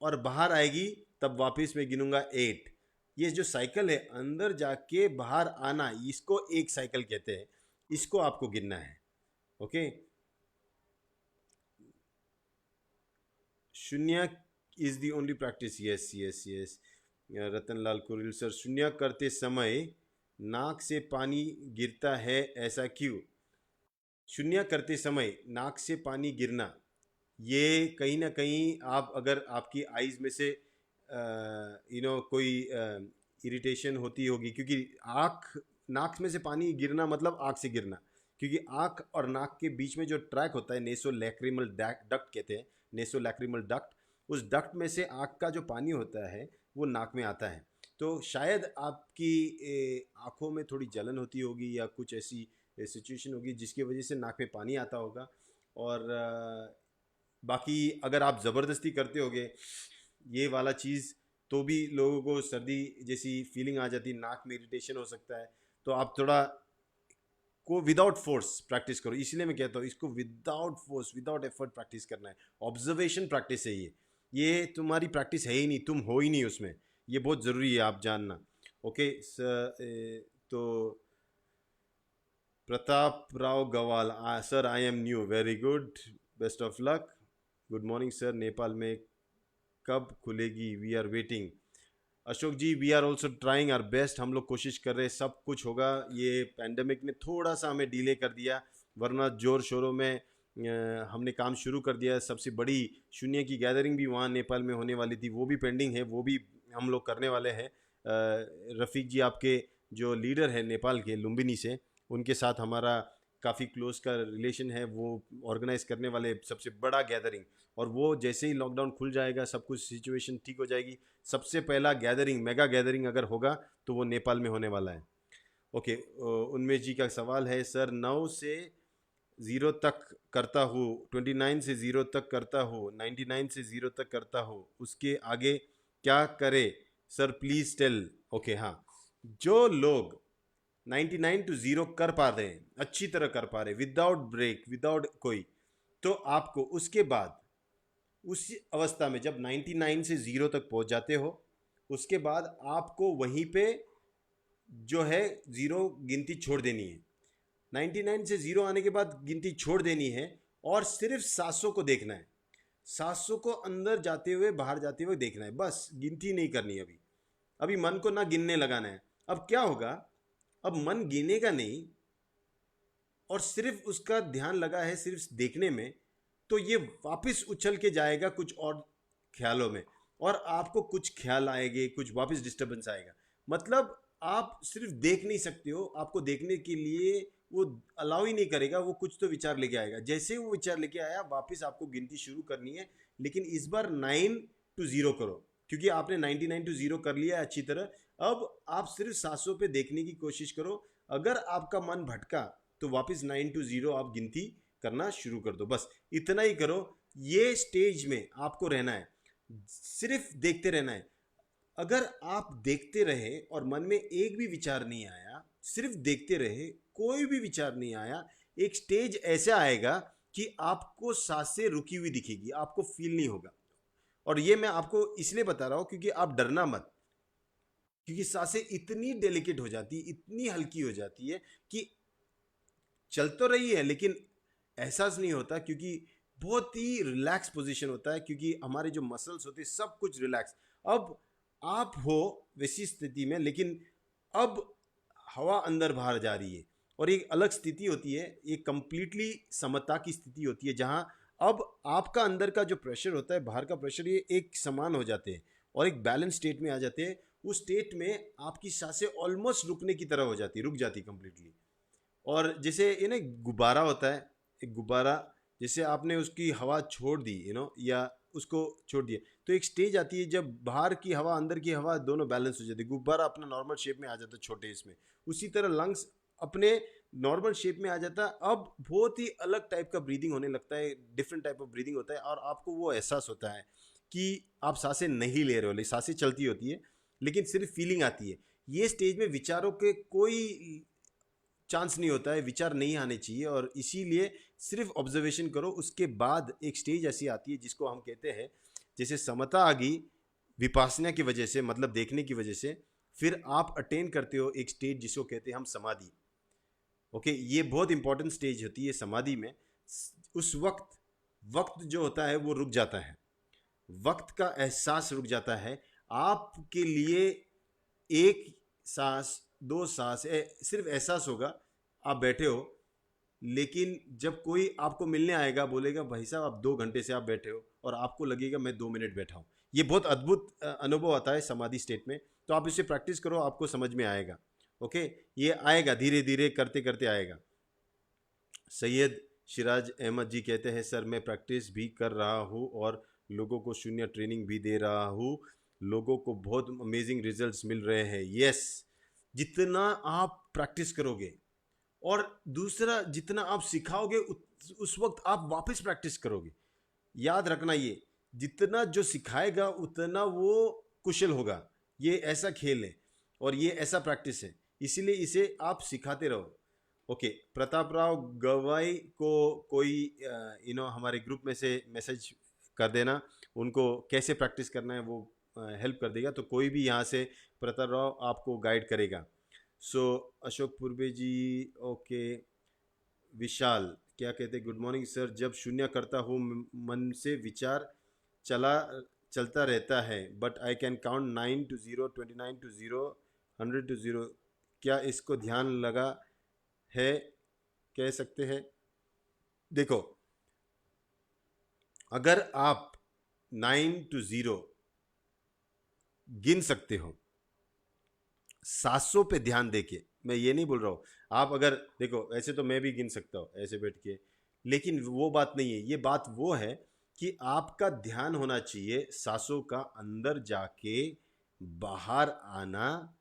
और बाहर आएगी, तब वापस मैं गिनूंगा 8। ये जो साइकिल है, अंदर जाके बाहर आना, इसको एक साइकिल कहते हैं। इसको आपको गिनना है। ओके, शून्य is the only practice. Yes yes yes. Ratan Lal Kuril, sir शून्य करते समय नाक से पानी गिरता है, ऐसा क्यों? शून्य करते समय नाक से पानी गिरना, ये कहीं ना कहीं, आप अगर आपकी आईज में से कोई इरिटेशन होती होगी, क्योंकि आँख, नाक में से पानी गिरना मतलब आँख से गिरना, क्योंकि आँख और नाक के बीच में जो ट्रैक होता है नेसोलैक्रिमल डक्ट कहते हैं, नेसोलैक्रिमल डक्ट, उस डक्ट में से आँख का जो पानी होता है वो नाक में आता है। तो शायद आपकी आँखों में थोड़ी जलन होती होगी या कुछ ऐसी सिचुएशन होगी जिसकी वजह से नाक में पानी आता होगा। और बाकी अगर आप ज़बरदस्ती करते होगे ये वाला चीज़ तो भी लोगों को सर्दी जैसी फीलिंग आ जाती है, नाक में इरिटेशन हो सकता है। तो आप थोड़ा को विदाउट फोर्स प्रैक्टिस करो, इसलिए मैं कहता हूँ इसको without force without effort practice करना है। ऑब्जर्वेशन प्रैक्टिस है ये तुम्हारी प्रैक्टिस है ही नहीं, तुम हो ही नहीं उसमें, ये बहुत ज़रूरी है आप जानना। ओके तो Pratap Rao Gawal, sir I am new, very good, best of luck, good morning sir, Nepal में कब खुलेगी, we are waiting. Ashok ji we are also trying our best, हम लोग कोशिश कर रहे हैं, सब कुछ होगा। ये पैंडमिक ने थोड़ा सा हमें डिले कर दिया, वरना जोर शोरों में हमने काम शुरू कर दिया। सबसे बड़ी शून्य की गैदरिंग भी वहाँ नेपाल में होने वाली थी, वो भी पेंडिंग है, वो भी हम लोग करने वाले हैं। रफ़ीक जी आपके जो लीडर है नेपाल के लुम्बिनी से, उनके साथ हमारा काफ़ी क्लोज का रिलेशन है, वो ऑर्गेनाइज़ करने वाले सबसे बड़ा गैदरिंग। और वो जैसे ही लॉकडाउन खुल जाएगा, सब कुछ सिचुएशन ठीक हो जाएगी, सबसे पहला गैदरिंग, मेगा गैदरिंग अगर होगा तो वो नेपाल में होने वाला है। ओके, उन्मेश जी का सवाल है, सर 9 से 0 तक करता हूँ, 29 से 0 तक करता हूँ, 99 से 0 तक करता हूँ, उसके आगे क्या करे सर प्लीज़ टेल। ओके हाँ, जो लोग 99 to 0 कर पा रहे हैं, अच्छी तरह कर पा रहे हैं, विदाउट ब्रेक विदाउट कोई, तो आपको उसके बाद उस अवस्था में जब 99 से 0 तक पहुंच जाते हो, उसके बाद आपको वहीं पे जो है 0 गिनती छोड़ देनी है। 99 से 0 आने के बाद गिनती छोड़ देनी है और सिर्फ 700 को देखना है, 700 को अंदर जाते हुए बाहर जाते हुए देखना है, बस गिनती नहीं करनी है। अभी मन को ना गिनने लगाना है। अब क्या होगा, अब मन गिनेगा नहीं और सिर्फ उसका ध्यान लगा है सिर्फ देखने में, तो ये वापस उछल के जाएगा कुछ और ख्यालों में, और आपको कुछ ख्याल आएंगे, कुछ वापस डिस्टर्बेंस आएगा। मतलब आप सिर्फ देख नहीं सकते हो, आपको देखने के लिए वो अलाउ ही नहीं करेगा, वो कुछ तो विचार लेके आएगा। जैसे वो विचार लेके आया, वापस आपको गिनती शुरू करनी है, लेकिन इस बार 9 to 0 करो, क्योंकि आपने 99 to 0 कर लिया है अच्छी तरह। अब आप सिर्फ 700 पे देखने की कोशिश करो। अगर आपका मन भटका तो वापस 9 to 0 आप गिनती करना शुरू कर दो, बस इतना ही करो। ये स्टेज में आपको रहना है, सिर्फ देखते रहना है। अगर आप देखते रहे और मन में एक भी विचार नहीं आया, सिर्फ देखते रहे, कोई भी विचार नहीं आया, एक स्टेज ऐसा आएगा कि आपको सांसें रुकी हुई दिखेगी, आपको फील नहीं होगा। और ये मैं आपको इसलिए बता रहा हूं क्योंकि आप डरना मत, क्योंकि सांसें इतनी डेलिकेट हो जाती है, इतनी हल्की हो जाती है कि चल तो रही है लेकिन एहसास नहीं होता, क्योंकि बहुत ही रिलैक्स पोजीशन होता है, क्योंकि हमारे जो मसल्स होते हैं सब कुछ रिलैक्स। अब आप हो वैसी स्थिति में, लेकिन अब हवा अंदर बाहर जा रही है और एक अलग स्थिति होती है, एक कंप्लीटली समता की स्थिति होती है, जहां अब आपका अंदर का जो प्रेशर होता है, बाहर का प्रेशर, ये एक समान हो जाते हैं और एक बैलेंस स्टेट में आ जाते हैं। उस स्टेट में आपकी सांसें ऑलमोस्ट रुकने की तरह हो जाती, रुक जाती कंप्लीटली। और जैसे ये ना गुब्बारा होता है, एक गुब्बारा, जैसे आपने उसकी हवा छोड़ दी या उसको छोड़ दिया, तो एक स्टेज आती है जब बाहर की हवा अंदर की हवा दोनों बैलेंस हो जाती है, गुब्बारा अपना नॉर्मल शेप में आ जाता है छोटे इसमें। उसी तरह लंग्स अपने नॉर्मल शेप में आ जाता है। अब बहुत ही अलग टाइप का ब्रीदिंग होने लगता है, डिफरेंट टाइप ऑफ ब्रीदिंग होता है, और आपको वो एहसास होता है कि आप सांसें नहीं ले रहे हो, सांसें चलती होती है लेकिन सिर्फ फीलिंग आती है। ये स्टेज में विचारों के कोई चांस नहीं होता है, विचार नहीं आने चाहिए, और इसीलिए सिर्फ ऑब्जर्वेशन करो। उसके बाद एक स्टेज ऐसी आती है जिसको हम कहते हैं, जैसे समता आ गई विपासना की वजह से, मतलब देखने की वजह से, फिर आप अटेन करते हो एक स्टेज जिसको कहते हैं हम समाधि। ओके, ये बहुत इंपॉर्टेंट स्टेज होती है समाधि में। उस वक्त जो होता है वो रुक जाता है, वक्त का एहसास रुक जाता है। आपके लिए एक सांस, दो सांस सिर्फ एहसास होगा, आप बैठे हो, लेकिन जब कोई आपको मिलने आएगा, बोलेगा भाई साहब आप 2 घंटे से आप बैठे हो, और आपको लगेगा मैं 2 मिनट बैठा हूँ। ये बहुत अद्भुत अनुभव आता है समाधि स्टेट में। तो आप इसे प्रैक्टिस करो, आपको समझ में आएगा। ओके, ये आएगा धीरे धीरे करते करते आएगा। सैयद सिराज अहमद जी कहते हैं सर मैं प्रैक्टिस भी कर रहा हूँ और लोगों को शून्य ट्रेनिंग भी दे रहा हूँ, लोगों को बहुत अमेजिंग रिजल्ट्स मिल रहे हैं। यस, जितना आप प्रैक्टिस करोगे और दूसरा जितना आप सिखाओगे उस वक्त आप वापस प्रैक्टिस करोगे। याद रखना, ये जितना जो सिखाएगा उतना वो कुशल होगा। ये ऐसा खेल है और ये ऐसा प्रैक्टिस है, इसीलिए इसे आप सिखाते रहो। ओके, प्रताप राव गवाई को कोई हमारे ग्रुप में से मैसेज कर देना, उनको कैसे प्रैक्टिस करना है वो हेल्प कर देगा। तो कोई भी यहाँ से प्रताप राव आपको गाइड करेगा। सो अशोक पूर्वे जी, ओके। विशाल क्या कहते, गुड मॉर्निंग सर, जब शून्य करता हूँ मन से विचार चला चलता रहता है, but I can count 9 to 0, 29 to 0, 100 to 0। क्या इसको ध्यान लगा है, कह सकते हैं? देखो, अगर आप 9 to 0 गिन सकते हो 700 पे ध्यान देके, मैं ये नहीं बोल रहा हूँ आप अगर देखो, ऐसे तो मैं भी गिन सकता हूँ ऐसे बैठ के, लेकिन वो बात नहीं है। ये बात वो है कि आपका ध्यान होना चाहिए 700 का अंदर जाके बाहर आना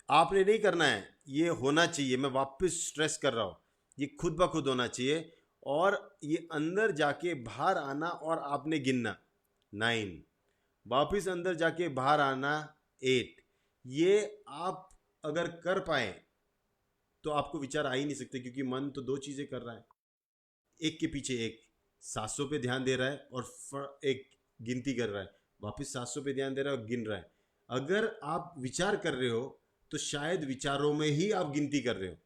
आपने नहीं करना है, ये होना चाहिए। मैं वापस स्ट्रेस कर रहा हूँ, ये खुद ब खुद होना चाहिए और ये अंदर जाके बाहर आना और आपने गिनना 9, वापस अंदर जाके बाहर आना 8। ये आप अगर कर पाए तो आपको विचार आ ही नहीं सकते, क्योंकि मन तो दो चीज़ें कर रहा है, एक के पीछे एक। 700 पे ध्यान दे रहा है और एक गिनती कर रहा है, वापस 700 पे ध्यान दे रहा है और गिन रहा है। अगर आप विचार कर रहे हो तो शायद विचारों में ही आप गिनती कर रहे हो,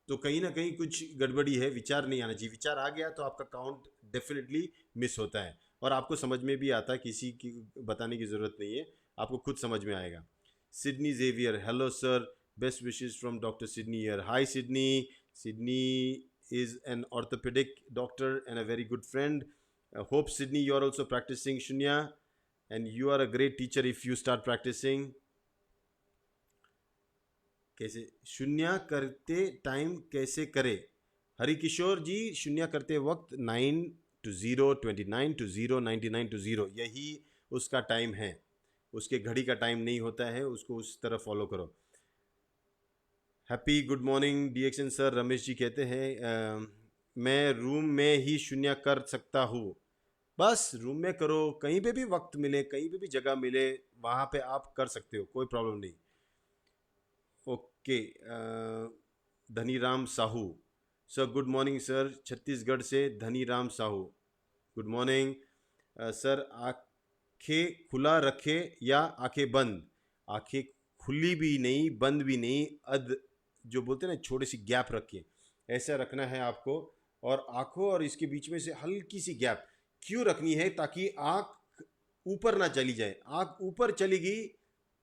तो कहीं ना कहीं कुछ गड़बड़ी है, विचार नहीं आना चाहिए। विचार आ गया तो आपका काउंट डेफिनेटली मिस होता है और आपको समझ में भी आता है, किसी की बताने की ज़रूरत नहीं है, आपको खुद समझ में आएगा। Sydney Xavier, hello sir, best wishes from doctor Sydney year. Hi Sydney. Sydney is an orthopedic doctor and a very good friend. Hope Sydney you are also practicing Shunya and you are a great teacher if you start practicing. कैसे शून्य करते time कैसे करे? हरि किशोर जी, शून्य करते वक्त 9 to 0, 29 to 0, 99 to 0 यही उसका टाइम है, उसके घड़ी का टाइम नहीं होता है, उसको उस तरह फॉलो करो। Happy good morning Dixon sir, Ramesh ji कहते हैं मैं रूम में ही शून्य कर सकता हूँ। बस रूम में करो, कहीं पे भी वक्त मिले, कहीं पे भी जगह मिले, वहाँ पे आप कर सकते हो, कोई प्रॉब्लम नहीं। Okay, Dhaniram Sahu sir, good morning sir, Chhattisgarh से Dhaniram Sahu, good morning sir. आंखें खुला रखे या आंखें बंद? आंखें खुली भी नहीं, बंद भी नहीं, जो बोलते हैं ना, छोटी सी गैप रखिए, ऐसा रखना है आपको। और आंखों और इसके बीच में से हल्की सी गैप क्यों रखनी है? ताकि आंख ऊपर ना चली जाए। आंख ऊपर चली गई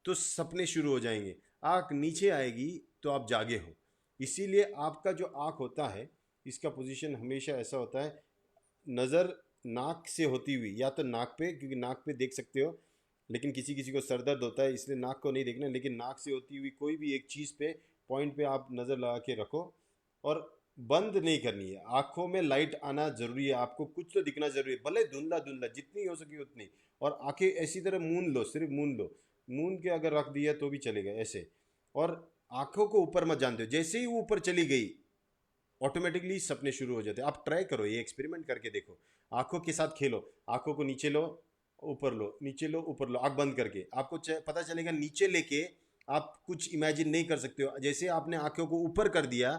तो सपने शुरू हो जाएंगे, आंख नीचे आएगी तो आप जागे हो। इसीलिए आपका जो आंख होता है, इसका पोजीशन हमेशा ऐसा होता है, नज़र नाक से होती हुई, या तो नाक पे, क्योंकि नाक पे देख सकते हो, लेकिन किसी किसी को सर दर्द होता है इसलिए नाक को नहीं देखना, लेकिन नाक से होती हुई कोई भी एक चीज़ पे, पॉइंट पे आप नज़र लगा के रखो और बंद नहीं करनी है। आंखों में लाइट आना ज़रूरी है, आपको कुछ तो दिखना ज़रूरी है, भले धुंधला धुंधला, जितनी हो सके उतनी। और आंखें ऐसी तरह मूंद लो, सिर्फ मूंद लो, मूंद के अगर रख दिया तो भी चलेगा ऐसे। और आंखों को ऊपर मत जान दो, जैसे ही वो ऊपर चली गई ऑटोमेटिकली सपने शुरू हो जाते हैं। आप ट्राई करो, ये एक्सपेरिमेंट करके देखो, आंखों के साथ खेलो, आंखों को नीचे लो, ऊपर लो, नीचे लो, ऊपर लो, आंख बंद करके, आपको पता चलेगा नीचे लेके आप कुछ इमेजिन नहीं कर सकते हो। जैसे आपने आंखों को ऊपर कर दिया,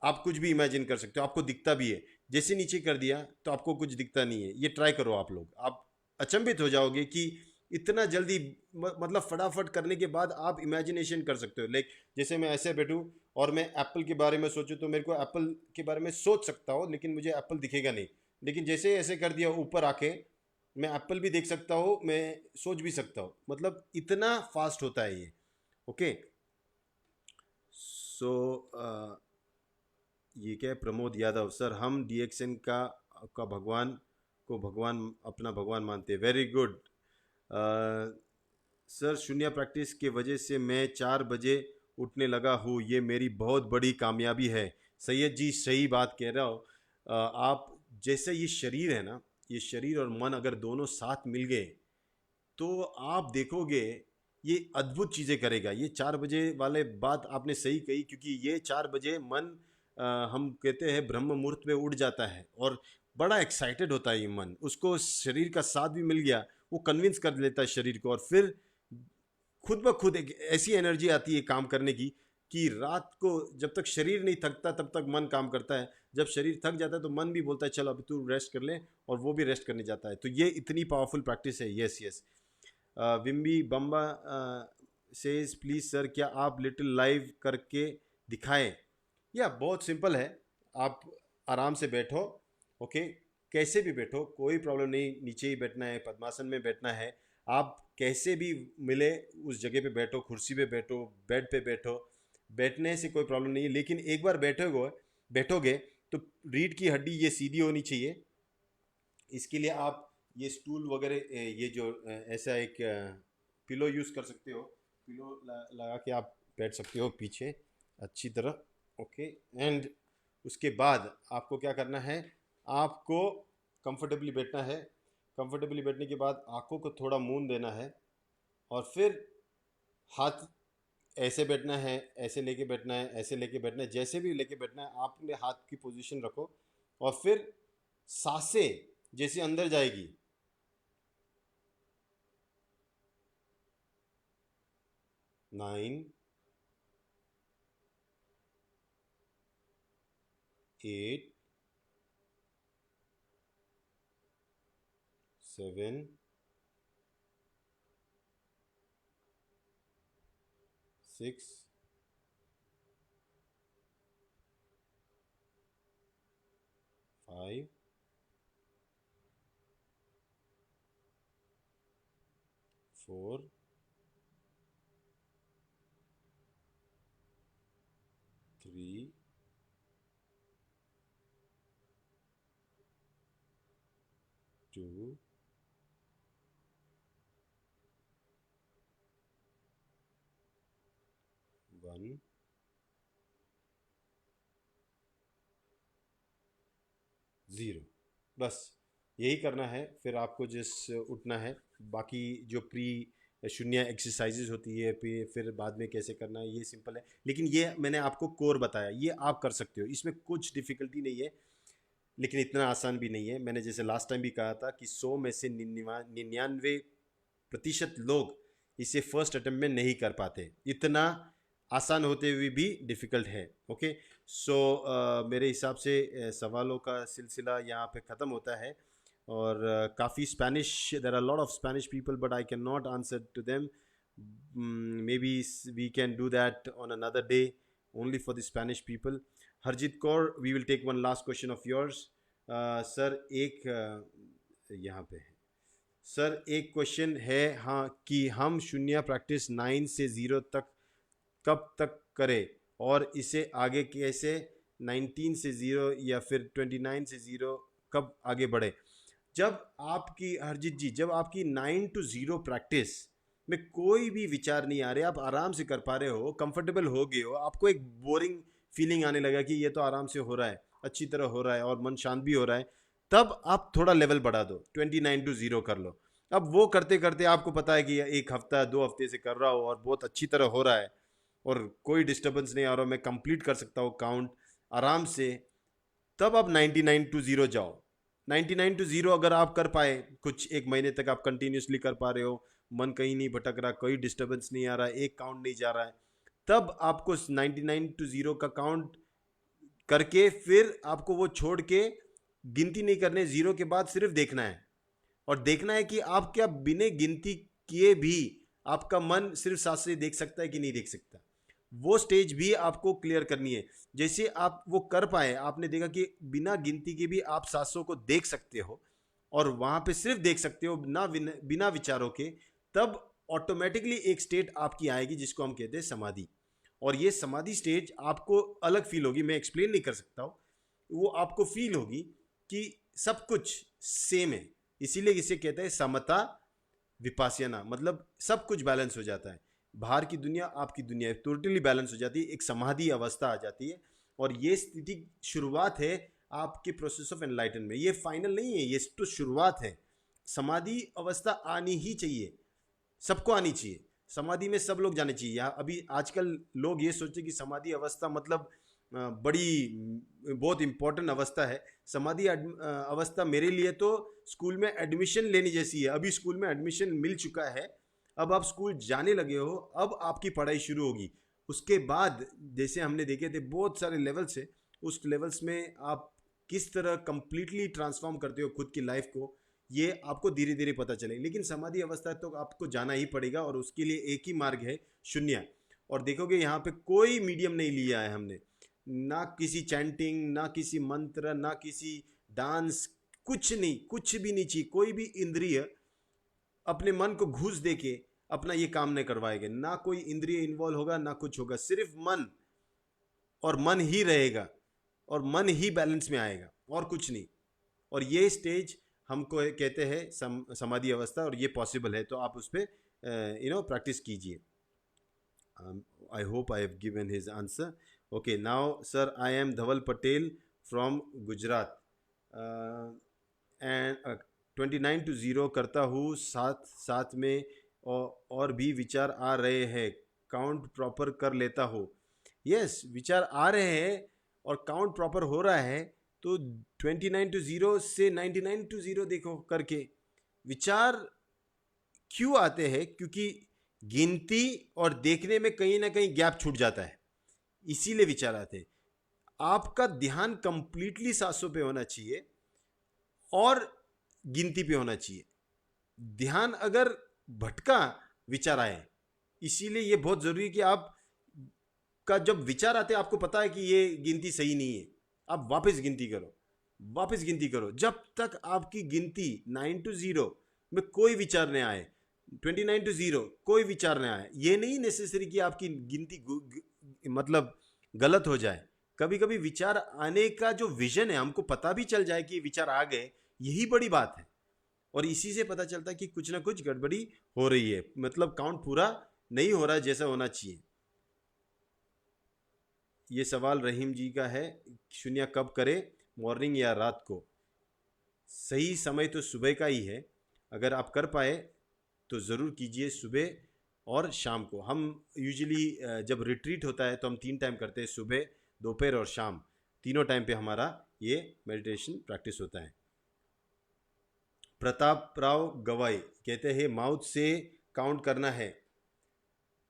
आप कुछ भी इमेजिन कर सकते हो, आपको दिखता भी है। जैसे नीचे कर दिया तो आपको कुछ दिखता नहीं है। ये ट्राई करो आप लोग, आप अचंभित हो जाओगे कि इतना जल्दी, मतलब फटाफट करने के बाद आप इमेजिनेशन कर सकते हो। लाइक जैसे मैं ऐसे बैठूं और मैं एप्पल के बारे में सोचूं तो मेरे को एप्पल के बारे में सोच सकता हूँ, लेकिन मुझे एप्पल दिखेगा नहीं। लेकिन जैसे ऐसे कर दिया ऊपर आके, मैं एप्पल भी देख सकता हूँ, मैं सोच भी सकता हूँ, मतलब इतना फास्ट होता है ये। ओके, सो ये क्या है, प्रमोद यादव सर, हम डीएक्सएन का भगवान को भगवान, अपना भगवान मानते हैं। वेरी गुड सर, शून्य प्रैक्टिस के वजह से मैं 4 बजे उठने लगा हूँ, ये मेरी बहुत बड़ी कामयाबी है। सैयद जी सही बात कह रहे हो। आप जैसे ये शरीर है ना, ये शरीर और मन अगर दोनों साथ मिल गए तो आप देखोगे ये अद्भुत चीज़ें करेगा। ये 4 बजे वाले बात आपने सही कही, क्योंकि ये 4 बजे मन हम कहते हैं ब्रह्म मुहूर्त में उठ जाता है और बड़ा एक्साइटेड होता है ये मन। उसको शरीर का साथ भी मिल गया, वो कन्विंस कर लेता है शरीर को, और फिर खुद ब खुद एक ऐसी एनर्जी आती है काम करने की कि रात को जब तक शरीर नहीं थकता तब तक मन काम करता है। जब शरीर थक जाता है तो मन भी बोलता है चल अभी तू रेस्ट कर ले, और वो भी रेस्ट करने जाता है। तो ये इतनी पावरफुल प्रैक्टिस है। Yes yes. Wimbi Bamba says please sir क्या आप लिटिल लाइव करके दिखाएं। या बहुत सिंपल है, आप आराम से बैठो। ओके, कैसे भी बैठो, कोई प्रॉब्लम नहीं। नीचे ही बैठना है, पद्मासन में बैठना है, आप कैसे भी मिले उस जगह पे बैठो, कुर्सी पे बैठो, बेड पे बैठो, बैठने से कोई प्रॉब्लम नहीं है। लेकिन एक बार बैठोगे तो रीढ़ की हड्डी ये सीधी होनी चाहिए। इसके लिए आप ये स्टूल वगैरह ये जो ऐसा एक पिलो यूज़ कर सकते हो। पिलो लगा के आप बैठ सकते हो पीछे अच्छी तरह। ओके, एंड उसके बाद आपको क्या करना है, आपको कंफर्टेबली बैठना है। कंफर्टेबली बैठने के बाद आंखों को थोड़ा मूंद देना है, और फिर हाथ ऐसे बैठना है, ऐसे लेके बैठना है, ऐसे लेके बैठना है, जैसे भी लेके बैठना है। आप अपने हाथ की पोजीशन रखो, और फिर सांसें जैसे अंदर जाएगी, 9, 8, 7, 6, 5, 4, 3, 2, 1। ज़ीरो। बस यही करना है। फिर आपको जिस उठना है, बाकी जो प्री शून्य एक्सरसाइजेज होती है फिर बाद में कैसे करना है, ये सिंपल है। लेकिन ये मैंने आपको कोर बताया, ये आप कर सकते हो, इसमें कुछ डिफ़िकल्टी नहीं है। लेकिन इतना आसान भी नहीं है। मैंने जैसे लास्ट टाइम भी कहा था कि 100 में से 99% लोग इसे फर्स्ट अटेम्प्ट में नहीं कर पाते। इतना आसान होते हुए भी डिफ़िकल्ट है। ओके, सो मेरे हिसाब से सवालों का सिलसिला यहाँ पे ख़त्म होता है। और काफ़ी Spanish, there are lot of Spanish people but I can not answer to them. May be we can do that on another day only for the Spanish people. Harjeet Kaur, we will take one last question of yours. Sir एक यहाँ पे है sir, एक question है हाँ कि हम शून्य प्रैक्टिस 9 से 0 तक कब तक करें, और इसे आगे कैसे 19 से 0 या फिर 29 से 0 कब आगे बढ़े। जब आपकी हरजीत जी, जब आपकी 9 to 0 प्रैक्टिस में कोई भी विचार नहीं आ रहे, आप आराम से कर पा रहे हो, कंफर्टेबल हो गए हो, आपको एक बोरिंग फीलिंग आने लगा कि ये तो आराम से हो रहा है, अच्छी तरह हो रहा है और मन शांत भी हो रहा है, तब आप थोड़ा लेवल बढ़ा दो, 29 to 0 कर लो। अब वो करते करते आपको पता है कि एक हफ्ता 2 हफ्ते से कर रहा हो और बहुत अच्छी तरह हो रहा है और कोई डिस्टर्बेंस नहीं आ रहा, मैं कंप्लीट कर सकता हूँ काउंट आराम से, तब आप 99 to 0 जाओ। 99 to 0 अगर आप कर पाए, कुछ एक महीने तक आप कंटिन्यूसली कर पा रहे हो, मन कहीं नहीं भटक रहा, कोई डिस्टर्बेंस नहीं आ रहा, एक काउंट नहीं जा रहा है, तब आपको 99 to 0 का काउंट करके फिर आपको वो छोड़ के गिनती नहीं करने, 0 के बाद सिर्फ देखना है। और देखना है कि आप क्या बिना गिनती किए भी आपका मन सिर्फ सांस से देख सकता है कि नहीं देख सकता। वो स्टेज भी आपको क्लियर करनी है। जैसे आप वो कर पाए, आपने देखा कि बिना गिनती के भी आप सांसों को देख सकते हो और वहां पे सिर्फ देख सकते हो ना, बिना विचारों के, तब ऑटोमेटिकली एक स्टेट आपकी आएगी जिसको हम कहते हैं समाधि। और ये समाधि स्टेज आपको अलग फील होगी, मैं एक्सप्लेन नहीं कर सकता हूँ। वो आपको फील होगी कि सब कुछ सेम है, इसीलिए इसे कहते हैं समता विपासना, मतलब सब कुछ बैलेंस हो जाता है। बाहर की दुनिया, आपकी दुनिया टोटली बैलेंस हो जाती है, एक समाधि अवस्था आ जाती है। और ये स्थिति शुरुआत है आपके प्रोसेस ऑफ एनलाइटनमेंट। ये फाइनल नहीं है, ये तो शुरुआत है। समाधि अवस्था आनी ही चाहिए, सबको आनी चाहिए। समाधि में सब लोग जाने चाहिए। अभी आजकल लोग ये सोचते कि समाधि अवस्था मतलब बड़ी बहुत इंपॉर्टेंट अवस्था है। समाधि अवस्था मेरे लिए तो स्कूल में एडमिशन लेने जैसी है। अभी स्कूल में एडमिशन मिल चुका है, अब आप स्कूल जाने लगे हो, अब आपकी पढ़ाई शुरू होगी। उसके बाद जैसे हमने देखे थे बहुत सारे लेवल्स है, उस लेवल्स में आप किस तरह कंप्लीटली ट्रांसफॉर्म करते हो खुद की लाइफ को, ये आपको धीरे धीरे पता चले। लेकिन समाधि अवस्था तो आपको जाना ही पड़ेगा, और उसके लिए एक ही मार्ग है, शून्य। और देखोगे यहाँ पे कोई मीडियम नहीं लिया है हमने, ना किसी चैंटिंग, ना किसी मंत्र, ना किसी डांस, कुछ नहीं, कुछ भी नहीं चाहिए। कोई भी इंद्रिय अपने मन को घूस दे के अपना ये काम नहीं करवाएगा। ना कोई इंद्रिय इन्वॉल्व होगा, ना कुछ होगा, सिर्फ मन, और मन ही रहेगा, और मन ही बैलेंस में आएगा, और कुछ नहीं। और ये स्टेज हमको कहते हैं समाधि अवस्था, और ये पॉसिबल है। तो आप उस पर प्रैक्टिस कीजिए। I hope I have given his answer. Okay, now sir, I am Dhaval Patel from Gujarat, and 29-0 करता हूँ, साथ साथ में और भी विचार आ रहे हैं, काउंट प्रॉपर कर लेता हूँ। यस, विचार आ रहे हैं और काउंट प्रॉपर हो रहा है, तो 29-0 से 99-0 देखो करके। विचार क्यों आते हैं? क्योंकि गिनती और देखने में कहीं ना कहीं गैप छूट जाता है, इसीलिए विचार आते हैं। आपका ध्यान कंप्लीटली सांसों पे होना चाहिए और गिनती पे होना चाहिए। ध्यान अगर भटका, विचार आए। इसीलिए ये बहुत जरूरी है कि आप का जब विचार आते हैं, आपको पता है कि ये गिनती सही नहीं है, आप वापस गिनती करो, वापस गिनती करो, जब तक आपकी गिनती 9-0 में कोई विचार नहीं आए, 29-0 कोई विचार नहीं आए। ये नहीं नेसेसरी कि आपकी गिनती मतलब गलत हो जाए। कभी कभी विचार आने का जो विजन है, हमको पता भी चल जाए कि विचार आ गए, यही बड़ी बात है। और इसी से पता चलता है कि कुछ ना कुछ गड़बड़ी हो रही है, मतलब काउंट पूरा नहीं हो रहा जैसा होना चाहिए। ये सवाल रहीम जी का है, शून्य कब करे, मॉर्निंग या रात को? सही समय तो सुबह का ही है। अगर आप कर पाए तो ज़रूर कीजिए, सुबह और शाम को। हम यूजुअली जब रिट्रीट होता है तो हम 3 टाइम करते हैं, सुबह, दोपहर और शाम। तीनों टाइम पे हमारा ये मेडिटेशन प्रैक्टिस होता है। प्रताप राव गवाई कहते हैं माउथ से काउंट करना है।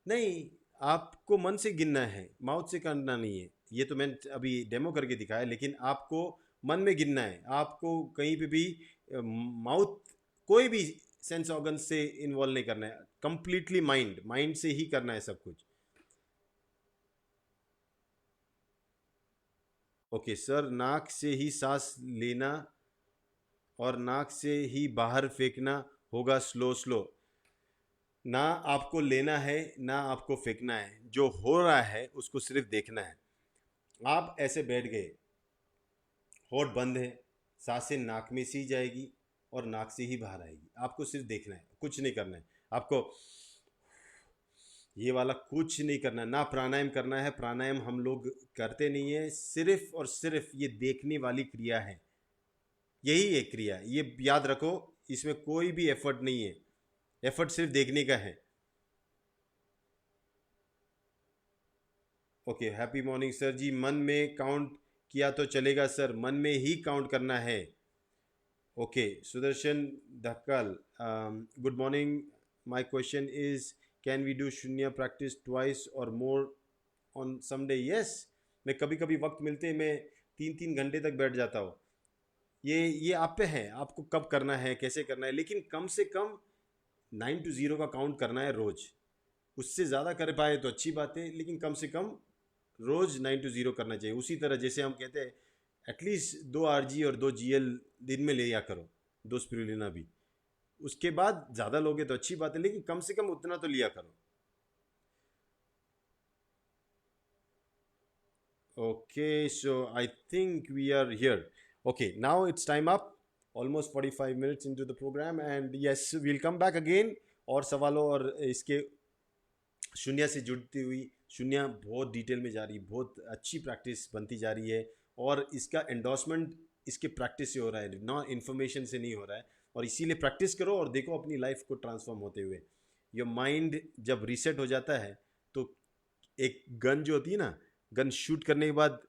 नहीं, आपको मन से गिनना है, माउथ से करना नहीं है। ये तो मैंने अभी डेमो करके दिखाया, लेकिन आपको मन में गिनना है। आपको कहीं पे भी माउथ, कोई भी सेंस ऑर्गन से इन्वॉल्व नहीं करना है, कंप्लीटली माइंड से ही करना है सब कुछ। ओके सर, नाक से ही सांस लेना और नाक से ही बाहर फेंकना होगा, स्लो स्लो। ना आपको लेना है, ना आपको फेंकना है, जो हो रहा है उसको सिर्फ देखना है। आप ऐसे बैठ गए, होठ बंद है, सांसें नाक में से ही जाएगी और नाक से ही बाहर आएगी। आपको सिर्फ देखना है, कुछ नहीं करना है आपको। ये वाला कुछ नहीं करना है, ना प्राणायाम करना है। प्राणायाम हम लोग करते नहीं है, सिर्फ और सिर्फ ये देखने वाली क्रिया है। यही एक क्रिया है, ये याद रखो। इसमें कोई भी एफर्ट नहीं है, एफर्ट सिर्फ देखने का है। ओके, हैप्पी मॉर्निंग सर जी। मन में काउंट किया तो चलेगा सर, मन में ही काउंट करना है। Okay, Sudarshan Dhakkal, good morning. My question is, can we do शून्य practice twice or more on someday? Yes, मैं कभी कभी वक्त मिलते मैं 3-3 घंटे तक बैठ जाता हूँ। ये आप पे है, आपको कब करना है, कैसे करना है, लेकिन कम से कम 9-0 का काउंट करना है रोज। उससे ज़्यादा कर पाए तो अच्छी बात है, लेकिन कम से कम रोज 9-0 करना चाहिए। उसी तरह जैसे हम कहते हैं एटलीस्ट 2 आरजी और 2 जीएल दिन में लिया करो, 2 स्पिरुलिना भी। उसके बाद ज़्यादा लोगे तो अच्छी बात है, लेकिन कम से कम उतना तो लिया करो। Okay, so I think we are here. Okay, now it's time up. Almost 45 minutes into the program, and yes, we'll come back again और सवालों और इसके शून्य से जुड़ती हुई शून्य बहुत डिटेल में जा रही है, बहुत अच्छी प्रैक्टिस बनती जा रही है और इसका एंडोर्समेंट इसके प्रैक्टिस से हो रहा है, नॉन इन्फॉर्मेशन से नहीं हो रहा है। और इसीलिए प्रैक्टिस करो और देखो अपनी लाइफ को ट्रांसफॉर्म होते हुए। योर माइंड जब रीसेट हो जाता है तो एक गन जो होती है ना, गन शूट करने के बाद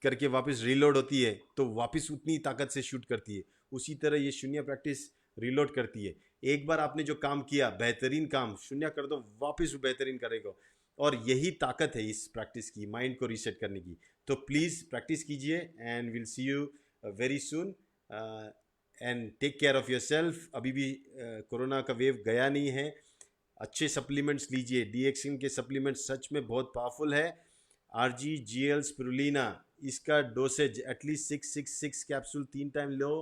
करके वापस रीलोड होती है तो वापस उतनी ताकत से शूट करती है। उसी तरह ये शून्य प्रैक्टिस रीलोड करती है। एक बार आपने जो काम किया, बेहतरीन काम, शून्य कर दो, वापस वो बेहतरीन करेगा। और यही ताकत है इस प्रैक्टिस की, माइंड को रीसेट करने की। तो प्लीज़ प्रैक्टिस कीजिए and will see you very soon. And take care of your yourself भी कोरोना का वेव गया नहीं है। अच्छे सप्लीमेंट्स लीजिए, DXN के सप्लीमेंट्स सच में बहुत पावरफुल है। RGGL स्पिरुलिना, इसका डोसेज एटलीस्ट 666 कैप्सूल 3 टाइम लो।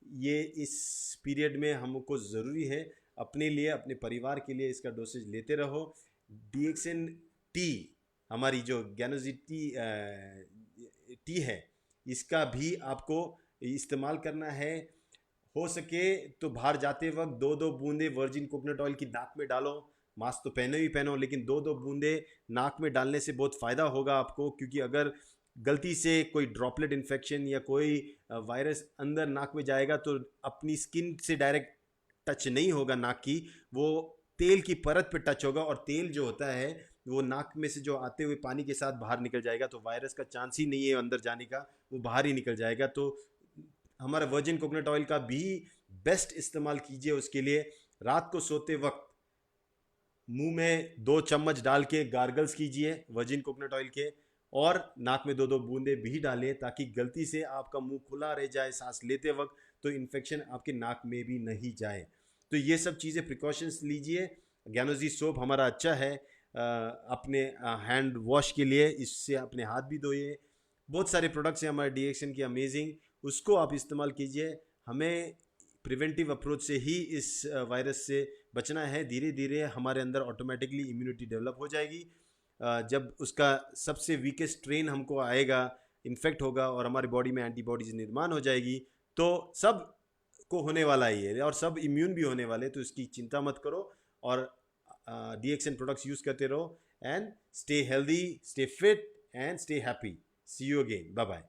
ये इस पीरियड में हमको ज़रूरी है, अपने लिए, अपने परिवार के लिए इसका डोसेज लेते रहो। DXN टी, हमारी जो ज्ञानोजी टी है, इसका भी आपको इस्तेमाल करना है। हो सके तो बाहर जाते वक्त 2-2 बूंदे वर्जिन कोकोनट ऑयल की नाक में डालो। मास्क तो पहनो ही पहनो, लेकिन 2-2 बूंदे नाक में डालने से बहुत फ़ायदा होगा आपको। क्योंकि अगर गलती से कोई ड्रॉपलेट इन्फेक्शन या कोई वायरस अंदर नाक में जाएगा तो अपनी स्किन से डायरेक्ट टच नहीं होगा नाक की, वो तेल की परत पे टच होगा। और तेल जो होता है वो नाक में से जो आते हुए पानी के साथ बाहर निकल जाएगा, तो वायरस का चांस ही नहीं है अंदर जाने का, वो बाहर ही निकल जाएगा। तो हमारा वर्जिन कोकोनट ऑयल का भी बेस्ट इस्तेमाल कीजिए उसके लिए। रात को सोते वक्त मुंह में 2 चम्मच डाल के गार्गल्स कीजिए वर्जिन कोकोनट ऑयल के, और नाक में 2-2 बूंदे भी डालें, ताकि गलती से आपका मुंह खुला रह जाए सांस लेते वक्त तो इन्फेक्शन आपके नाक में भी नहीं जाए। तो ये सब चीज़ें प्रिकॉशंस लीजिए। ज्ञानोजी सोप हमारा अच्छा है अपने हैंड वॉश के लिए, इससे अपने हाथ भी धोइए। बहुत सारे प्रोडक्ट्स हैं हमारे DXN की अमेजिंग, उसको आप इस्तेमाल कीजिए। हमें प्रिवेंटिव अप्रोच से ही इस वायरस से बचना है। धीरे धीरे हमारे अंदर ऑटोमेटिकली इम्यूनिटी डेवलप हो जाएगी। जब उसका सबसे वीकेस्ट स्ट्रेन हमको आएगा, इन्फेक्ट होगा और हमारी बॉडी में एंटीबॉडीज निर्माण हो जाएगी, तो सब को होने वाला ही है और सब इम्यून भी होने वाले। तो इसकी चिंता मत करो और DXN प्रोडक्ट्स यूज़ करते रहो। And stay healthy, stay fit and stay happy. See you again, bye bye.